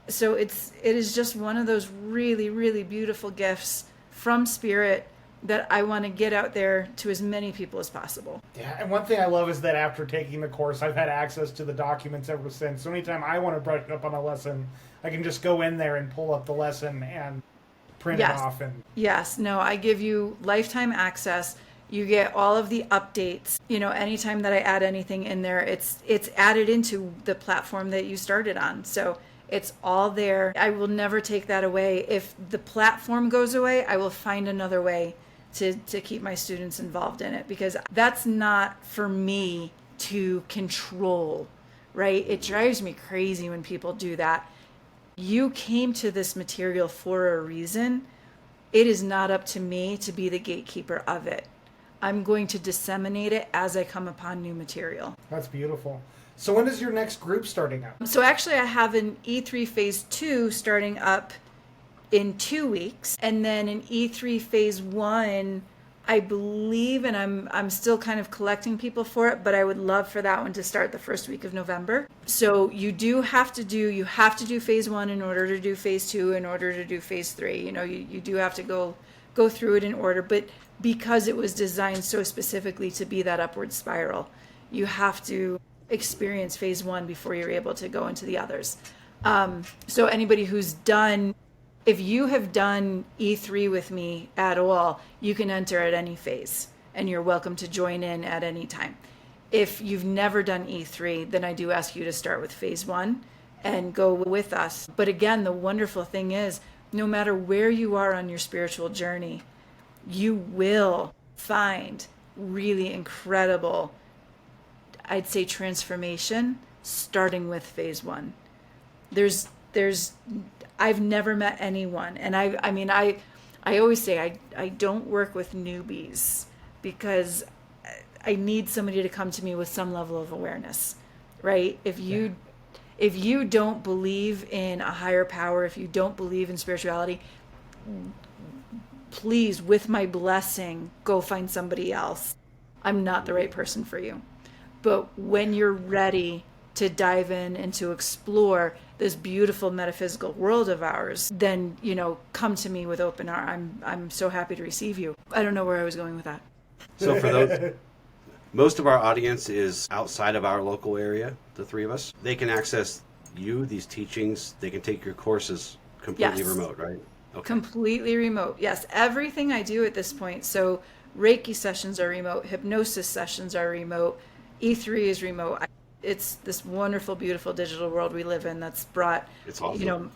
So it is just one of those really, really beautiful gifts from Spirit that I want to get out there to as many people as possible. Yeah, and one thing I love is that after taking the course, I've had access to the documents ever since. So anytime I want to brush up on a lesson, I can just go in there and pull up the lesson and print it off. Yes, no, I give you lifetime access. You get all of the updates. Anytime that I add anything in there, it's added into the platform that you started on. So it's all there. I will never take that away. If the platform goes away, I will find another way to keep my students involved in it, because that's not for me to control, right? It drives me crazy when people do that. You came to this material for a reason. It is not up to me to be the gatekeeper of it. I'm going to disseminate it as I come upon new material. That's beautiful. So when is your next group starting up? So actually I have an E3 phase 2 starting up in 2 weeks, and then an E3 phase 1, I believe, and I'm still kind of collecting people for it, but I would love for that one to start the first week of November. So you have to do phase 1 in order to do phase 2, in order to do phase 3. You do have to go through it in order, but because it was designed so specifically to be that upward spiral, you have to experience phase 1 before you're able to go into the others. So anybody who's done, if you have done E3 with me at all, you can enter at any phase and you're welcome to join in at any time. If you've never done E3, then I do ask you to start with phase 1 and go with us. But again, the wonderful thing is, no matter where you are on your spiritual journey, you will find really incredible, I'd say, transformation starting with phase 1. I've never met anyone, and I always say I don't work with newbies because I need somebody to come to me with some level of awareness, right? If you don't believe in a higher power, if you don't believe in spirituality, please, with my blessing, go find somebody else. I'm not the right person for you. But when you're ready to dive in and to explore this beautiful metaphysical world of ours, then, come to me with open arms. I'm so happy to receive you. I don't know where I was going with that. So for those, most of our audience is outside of our local area, the three of us. They can access these teachings. They can take your courses completely remote, right? Okay. Completely remote. Yes. Everything I do at this point. So Reiki sessions are remote. Hypnosis sessions are remote. E3 is remote. It's this wonderful, beautiful digital world we live in that's brought, it's awesome.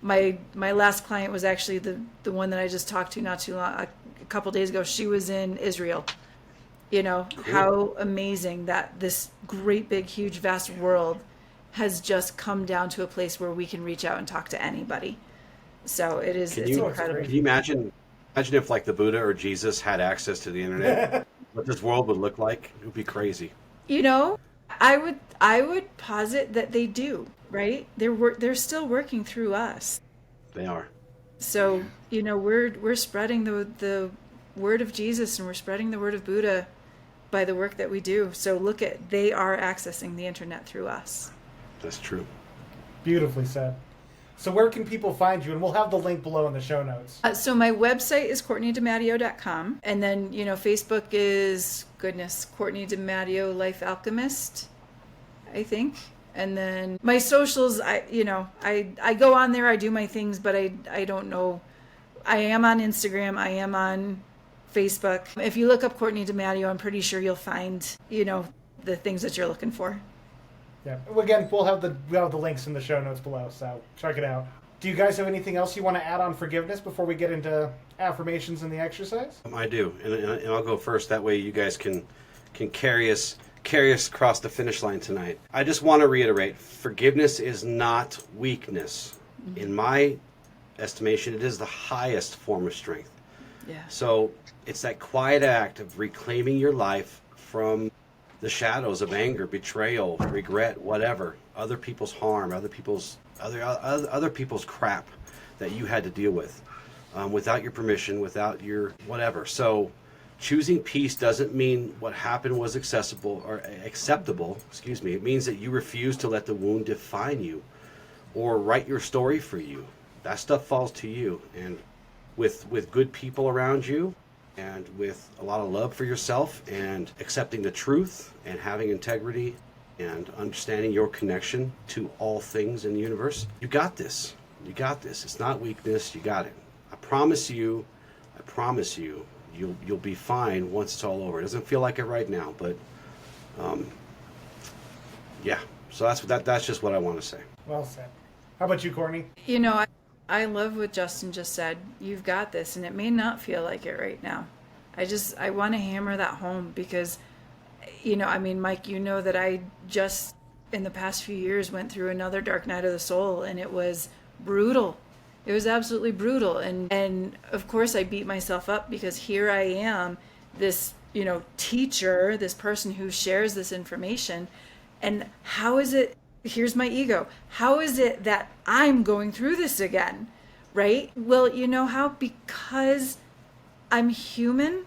My last client was actually the one that I just talked to not too long, a couple days ago. She was in Israel. Cool. How amazing that this great, big, huge, vast world has just come down to a place where we can reach out and talk to anybody. So it's incredible. Can you imagine if like the Buddha or Jesus had access to the internet, what this world would look like? It would be crazy. I would posit that they do, right? They're still working through us. They are. So, we're spreading the word of Jesus, and we're spreading the word of Buddha by the work that we do. So they are accessing the internet through us. That's true. Beautifully said. So where can people find you? And we'll have the link below in the show notes. So my website is CourtneyDeMatteo.com. And then, Facebook is, Courtney DeMatteo Life Alchemist, I think. And then my socials, I go on there, I do my things, but I don't know. I am on Instagram, I am on Facebook. If you look up Courtney DeMatteo, I'm pretty sure you'll find, the things that you're looking for. Yeah. Again, we'll have the links in the show notes below, so check it out. Do you guys have anything else you want to add on forgiveness before we get into affirmations and the exercise? I do, and I'll go first. That way, you guys can carry us across the finish line tonight. I just want to reiterate: forgiveness is not weakness. In my estimation, it is the highest form of strength. Yeah. So it's that quiet act of reclaiming your life from the shadows of anger, betrayal, regret, whatever, other people's harm, other people's crap that you had to deal with, without your permission, without your whatever. So choosing peace doesn't mean what happened was acceptable. It means that you refuse to let the wound define you or write your story for you. That stuff falls to you. And with good people around you, and with a lot of love for yourself, and accepting the truth, and having integrity, and understanding your connection to all things in the universe, you got this. You got this. It's not weakness. You got it. I promise you, you'll be fine once it's all over. It doesn't feel like it right now, but yeah. So that's just what I want to say. Well said. How about you, Courtney? I love what Justin just said. You've got this, and it may not feel like it right now. I want to hammer that home because, Mike, that I just in the past few years went through another dark night of the soul, and it was brutal. It was absolutely brutal. And of course I beat myself up because here I am, this, teacher, this person who shares this information. And how is it, here's my ego, how is it that I'm going through this again, right? Well, you know how? Because I'm human,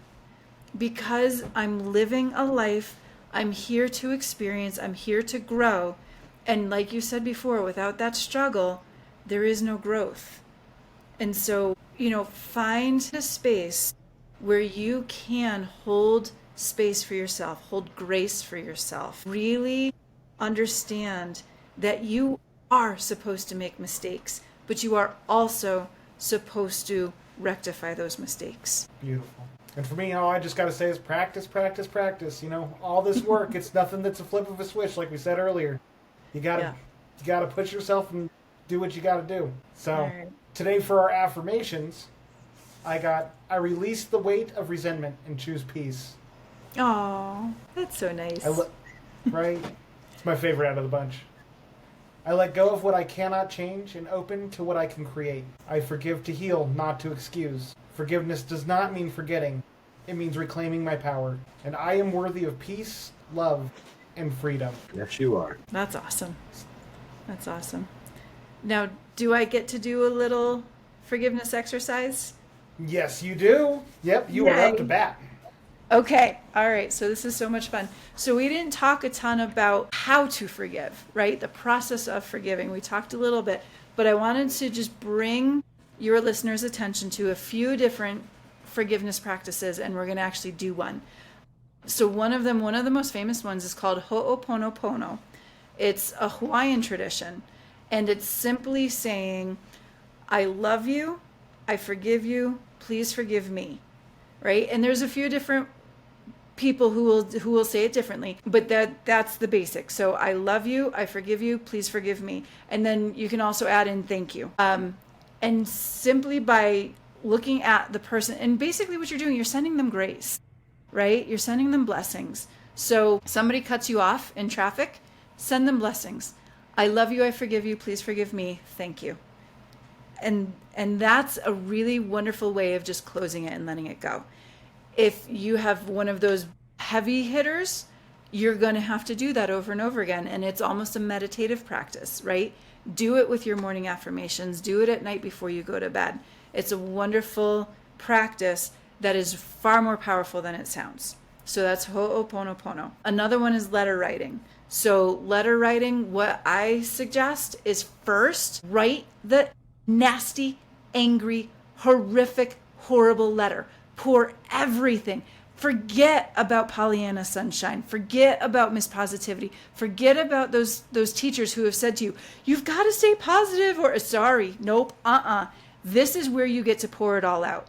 because I'm living a life, I'm here to experience, I'm here to grow. And like you said before, without that struggle, there is no growth. And so, find a space where you can hold space for yourself, hold grace for yourself, really understand that you are supposed to make mistakes, but you are also supposed to rectify those mistakes. Beautiful. And for me, all I just got to say is practice, practice, practice. All this work, it's nothing that's a flip of a switch, like we said earlier. You gotta push yourself and do what you gotta do. So Right. Today for our affirmations, I release the weight of resentment and choose peace. Oh, that's so nice. Right? It's my favorite out of the bunch. I let go of what I cannot change and open to what I can create. I forgive to heal, not to excuse. Forgiveness does not mean forgetting. It means reclaiming my power. And I am worthy of peace, love, and freedom. Yes, you are. That's awesome. That's awesome. Now, do I get to do a little forgiveness exercise? Yes, you do. Yep, you are up to bat. Okay. All right. So this is so much fun. So we didn't talk a ton about how to forgive, right? The process of forgiving. We talked a little bit, but I wanted to just bring your listeners' attention to a few different forgiveness practices, and we're going to actually do one. So one of the most famous ones is called Ho'oponopono. It's a Hawaiian tradition, and it's simply saying, I love you, I forgive you, please forgive me. Right? And there's a few different people who will say it differently, but that's the basic. So I love you, I forgive you, please forgive me. And then you can also add in thank you. And simply by looking at the person, and basically what you're doing, you're sending them grace, right? You're sending them blessings. So somebody cuts you off in traffic, send them blessings. I love you, I forgive you, please forgive me, thank you. And that's a really wonderful way of just closing it and letting it go. If you have one of those heavy hitters, you're going to have to do that over and over again. And it's almost a meditative practice, right? Do it with your morning affirmations. Do it at night before you go to bed. It's a wonderful practice that is far more powerful than it sounds. So that's Ho'oponopono. Another one is letter writing. So letter writing, what I suggest is first write the nasty, angry, horrific, horrible letter. Pour everything. Forget about Pollyanna Sunshine. Forget about Miss Positivity. Forget about those teachers who have said to you, you've got to stay positive, or sorry, nope, This is where you get to pour it all out.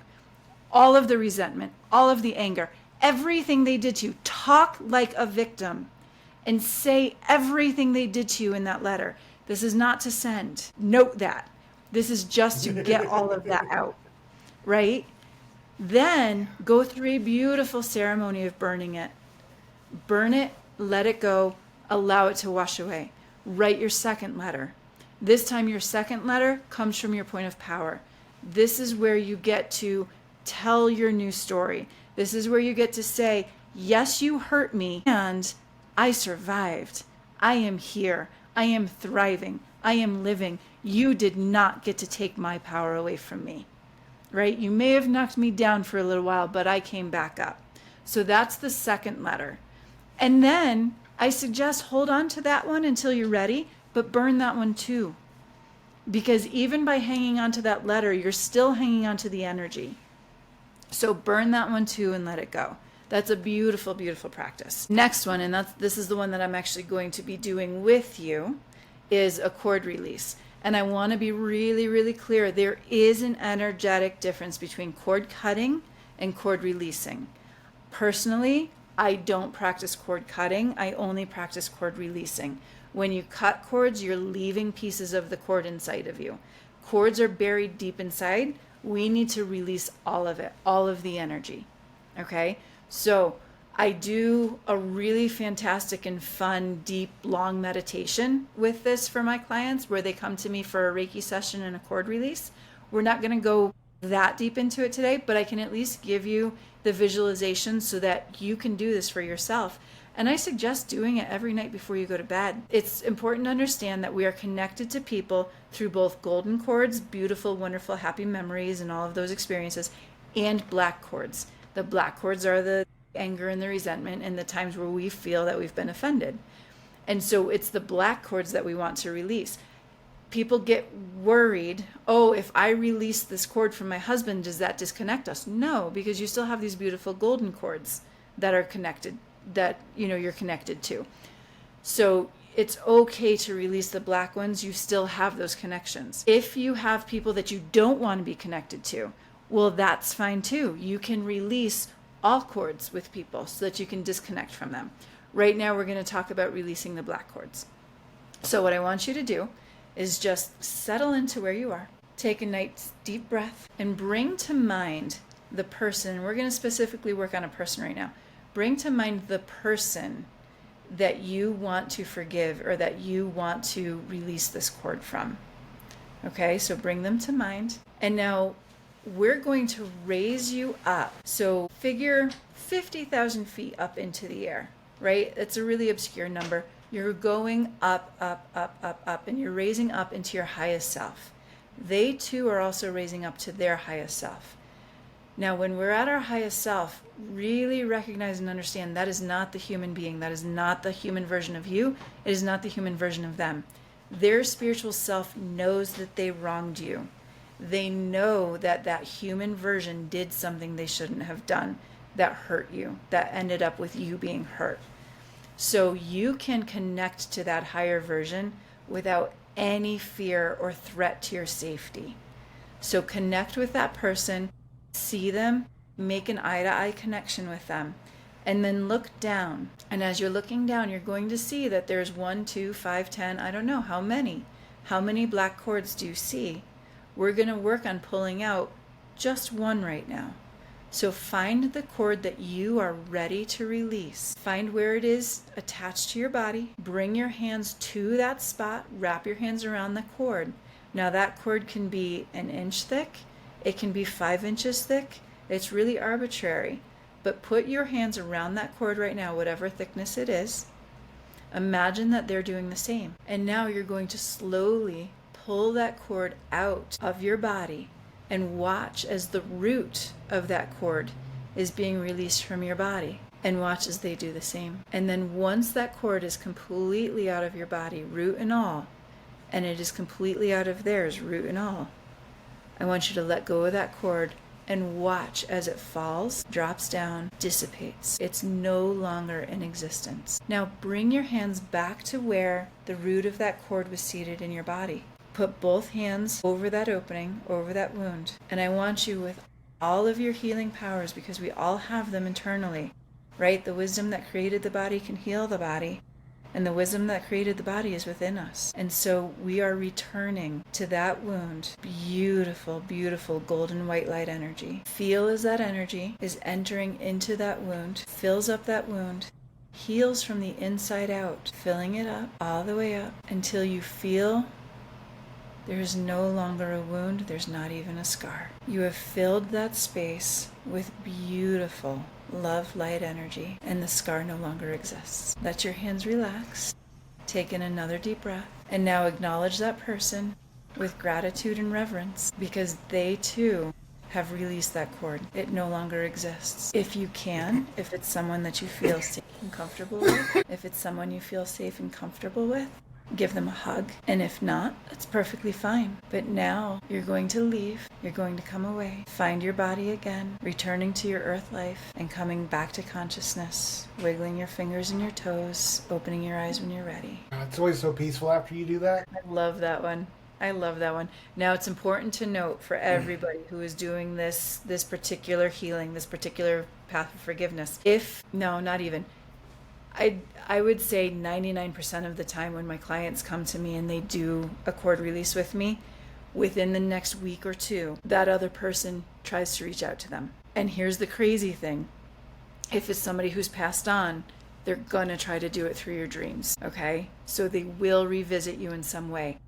All of the resentment, all of the anger, everything they did to you. Talk like a victim and say everything they did to you in that letter. This is not to send. Note that. This is just to get all of that out, right? Then go through a beautiful ceremony of burning it. Burn it, let it go, allow it to wash away. Write your second letter. This time your second letter comes from your point of power. This is where you get to tell your new story. This is where you get to say, yes, you hurt me, and I survived. I am here. I am thriving. I am living. You did not get to take my power away from me, right? You may have knocked me down for a little while, but I came back up. So that's the second letter. And then I suggest hold on to that one until you're ready, but burn that one too. Because even by hanging on to that letter, you're still hanging on to the energy. So burn that one too and let it go. That's a beautiful, beautiful practice. Next one, and this is the one that I'm actually going to be doing with you, is a cord release. And I want to be really, really clear. There is an energetic difference between cord cutting and cord releasing. Personally, I don't practice cord cutting. I only practice cord releasing. When you cut cords, you're leaving pieces of the cord inside of you. Cords are buried deep inside. We need to release all of it, all of the energy. Okay? So I do a really fantastic and fun, deep, long meditation with this for my clients where they come to me for a Reiki session and a cord release. We're not going to go that deep into it today, but I can at least give you the visualization so that you can do this for yourself. And I suggest doing it every night before you go to bed. It's important to understand that we are connected to people through both golden cords, beautiful, wonderful, happy memories and all of those experiences, and black cords. The black cords are the anger and the resentment and the times where we feel that we've been offended. And so it's the black cords that we want to release. People get worried, oh, if I release this cord from my husband, does that disconnect us? No, because you still have these beautiful golden cords that are connected, that you're connected to. So it's okay to release the black ones. You still have those connections. If you have people that you don't want to be connected to, well, that's fine too. You can release all cords with people so that you can disconnect from them. Right now, we're going to talk about releasing the black cords. So what I want you to do is just settle into where you are. Take a nice deep breath and bring to mind the person. We're going to specifically work on a person right now. Bring to mind the person that you want to forgive or that you want to release this cord from. Okay, so bring them to mind. And now we're going to raise you up. So figure 50,000 feet up into the air, right? It's a really obscure number. You're going up, up, up, up, up, and you're raising up into your highest self. They too are also raising up to their highest self. Now, when we're at our highest self, really recognize and understand that is not the human being. That is not the human version of you. It is not the human version of them. Their spiritual self knows that they wronged you. They know that that human version did something they shouldn't have done, that hurt you, that ended up with you being hurt. So you can connect to that higher version without any fear or threat to your safety. So connect with that person, see them, make an eye-to-eye connection with them, and then look down. And as you're looking down, you're going to see that there's 1, 2, 5, 10, I don't know, how many? How many black cords do you see? We're going to work on pulling out just one right now. So find the cord that you are ready to release. Find where it is attached to your body. Bring your hands to that spot. Wrap your hands around the cord. Now that cord can be 1 inch thick. It can be 5 inches thick. It's really arbitrary. But put your hands around that cord right now, whatever thickness it is. Imagine that they're doing the same. And now you're going to slowly pull that cord out of your body and watch as the root of that cord is being released from your body. And watch as they do the same. And then once that cord is completely out of your body, root and all, and it is completely out of theirs, root and all, I want you to let go of that cord and watch as it falls, drops down, dissipates. It's no longer in existence. Now bring your hands back to where the root of that cord was seated in your body. Put both hands over that opening, over that wound. And I want you, with all of your healing powers, because we all have them internally, right? The wisdom that created the body can heal the body, and the wisdom that created the body is within us. And so we are returning to that wound. Beautiful, beautiful golden white light energy. Feel as that energy is entering into that wound, fills up that wound, heals from the inside out, filling it up all the way up until you feel there is no longer a wound, there's not even a scar. You have filled that space with beautiful love, light energy, and the scar no longer exists. Let your hands relax. Take in another deep breath. And now acknowledge that person with gratitude and reverence, because they too have released that cord. It no longer exists. If you can, if it's someone that you feel safe and comfortable with, give them a hug. And if not, that's perfectly fine. But now you're going to leave. You're going to come away. Find your body again, returning to your earth life and coming back to consciousness, wiggling your fingers and your toes, opening your eyes when you're ready. It's always so peaceful after you do that. I love that one. I love that one. Now it's important to note for everybody who is doing this particular healing, this particular path of forgiveness. I would say 99% of the time when my clients come to me and they do a cord release with me, within the next week or two, that other person tries to reach out to them. And here's the crazy thing. If it's somebody who's passed on, they're gonna try to do it through your dreams, okay? So they will revisit you in some way.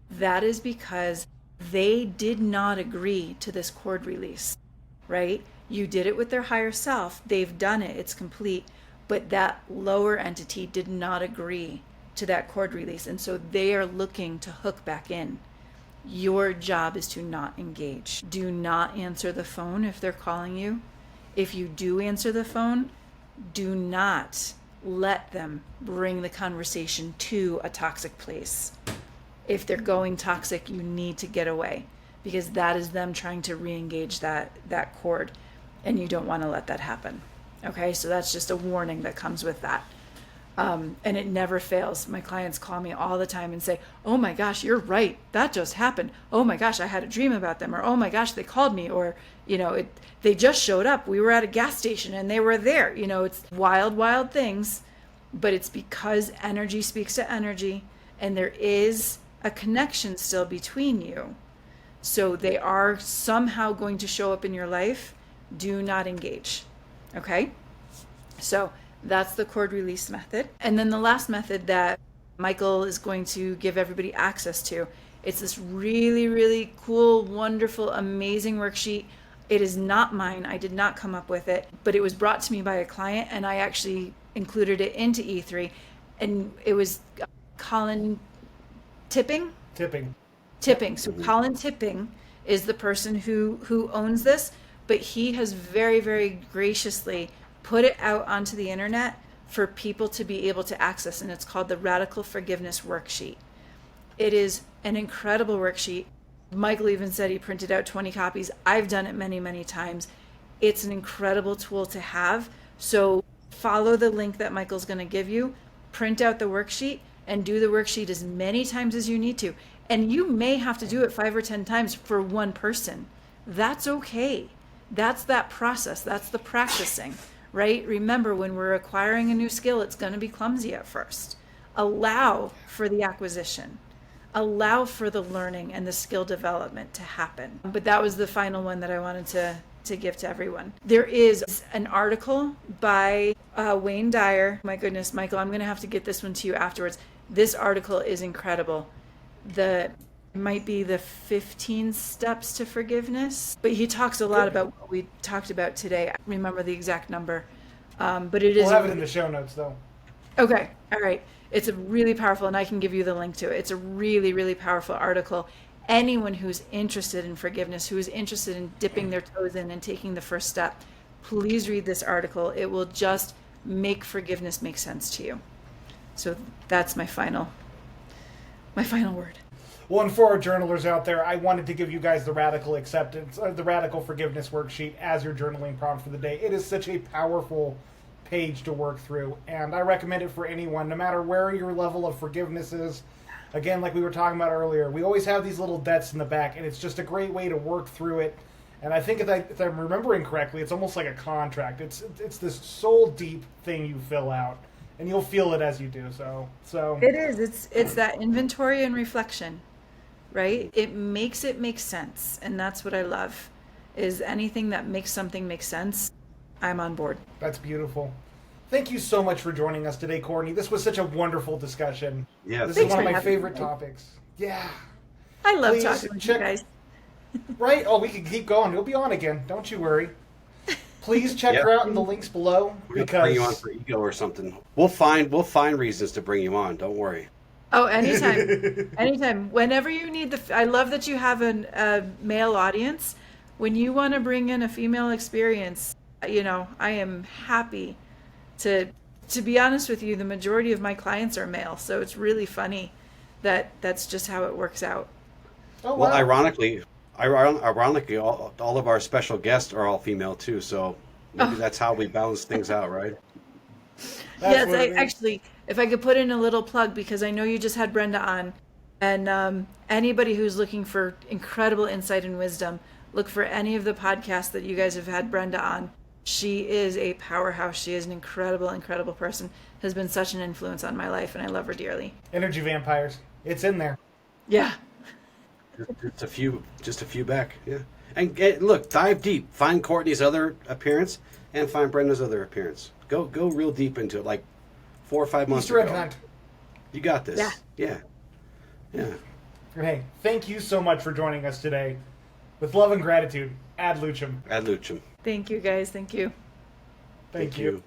That is because they did not agree to this cord release, right? You did it with their higher self. They've done it. It's complete. But that lower entity did not agree to that cord release. And so they are looking to hook back in. Your job is to not engage. Do not answer the phone if they're calling you. If you do answer the phone, do not let them bring the conversation to a toxic place. If they're going toxic, you need to get away, because that is them trying to re-engage that cord, and you don't want to let that happen. Okay, so that's just a warning that comes with that. And it never fails. My clients call me all the time and say, oh my gosh, you're right. That just happened. Oh my gosh, I had a dream about them. Or, oh my gosh, they called me. Or, they just showed up. We were at a gas station and they were there. It's wild, wild things. But it's because energy speaks to energy, and there is a connection still between you. So they are somehow going to show up in your life. Do not engage. Okay, so that's the cord release method. And then the last method that Michael is going to give everybody access to, it's this really, really cool, wonderful, amazing worksheet. It is not mine. I did not come up with it, but it was brought to me by a client, and I actually included it into E3. And it was Colin Tipping. So Colin Tipping is the person who owns this. But he has very, very graciously put it out onto the internet for people to be able to access, and it's called the Radical Forgiveness Worksheet. It is an incredible worksheet. Michael even said he printed out 20 copies. I've done it many, many times. It's an incredible tool to have. So follow the link that Michael's going to give you, print out the worksheet, and do the worksheet as many times as you need to. And you may have to do it 5 or 10 times for one person. That's okay. That's that process. That's the practicing, right? Remember, when we're acquiring a new skill, it's going to be clumsy at first. Allow for the acquisition. Allow for the learning and the skill development to happen. But that was the final one that I wanted to give to everyone. There is an article by Wayne Dyer. My goodness, Michael, I'm going to have to get this one to you afterwards. This article is incredible. It might be the 15 steps to forgiveness, but he talks a lot about what we talked about today. I don't remember the exact number, but it is. We'll have it in the show notes, though. Okay, all right. It's a really powerful, and I can give you the link to it. It's a really, really powerful article. Anyone who's interested in forgiveness, who is interested in dipping their toes in and taking the first step, please read this article. It will just make forgiveness make sense to you. So that's my final word. Well, and for our journalers out there, I wanted to give you guys the radical acceptance, the radical forgiveness worksheet as your journaling prompt for the day. It is such a powerful page to work through, and I recommend it for anyone, no matter where your level of forgiveness is. Again, like we were talking about earlier, we always have these little debts in the back, and it's just a great way to work through it. And I think if I'm remembering correctly, it's almost like a contract. It's this soul deep thing you fill out, and you'll feel it as you do so. It is. It's that inventory and reflection, right? It makes it make sense, and that's what I love. Is anything that makes something make sense, I'm on board. That's beautiful. Thank you so much for joining us today, Courtney. This was such a wonderful discussion. Yeah, this is one of my favorite topics. Yeah. I love talking with you guys. Right? Oh, we can keep going. You'll be on again. Don't you worry. Please check her out in the links below. We're gonna bring you on for ego or something. We'll find reasons to bring you on. Don't worry. Oh, anytime. Anytime. Whenever you need I love that you have a male audience. When you want to bring in a female experience, I am happy to be honest with you, the majority of my clients are male. So it's really funny that that's just how it works out. Oh, wow. Well, ironically, all of our special guests are all female too. So maybe that's how we balance things out, right? Yes, actually, if I could put in a little plug, because I know you just had Brenda on, and anybody who's looking for incredible insight and wisdom, look for any of the podcasts that you guys have had Brenda on. She is a powerhouse. She is an incredible, incredible person. Has been such an influence on my life, and I love her dearly. Energy vampires. It's in there. Yeah. Just a few back, yeah. And look, dive deep. Find Courtney's other appearance and find Brenda's other appearance. Go real deep into it, like 4 or 5 months Easter egg ago. hunt. You got this. Yeah. Hey, thank you so much for joining us today. With love and gratitude, ad lucem. Ad lucem. Thank you, guys. Thank you. Thank you.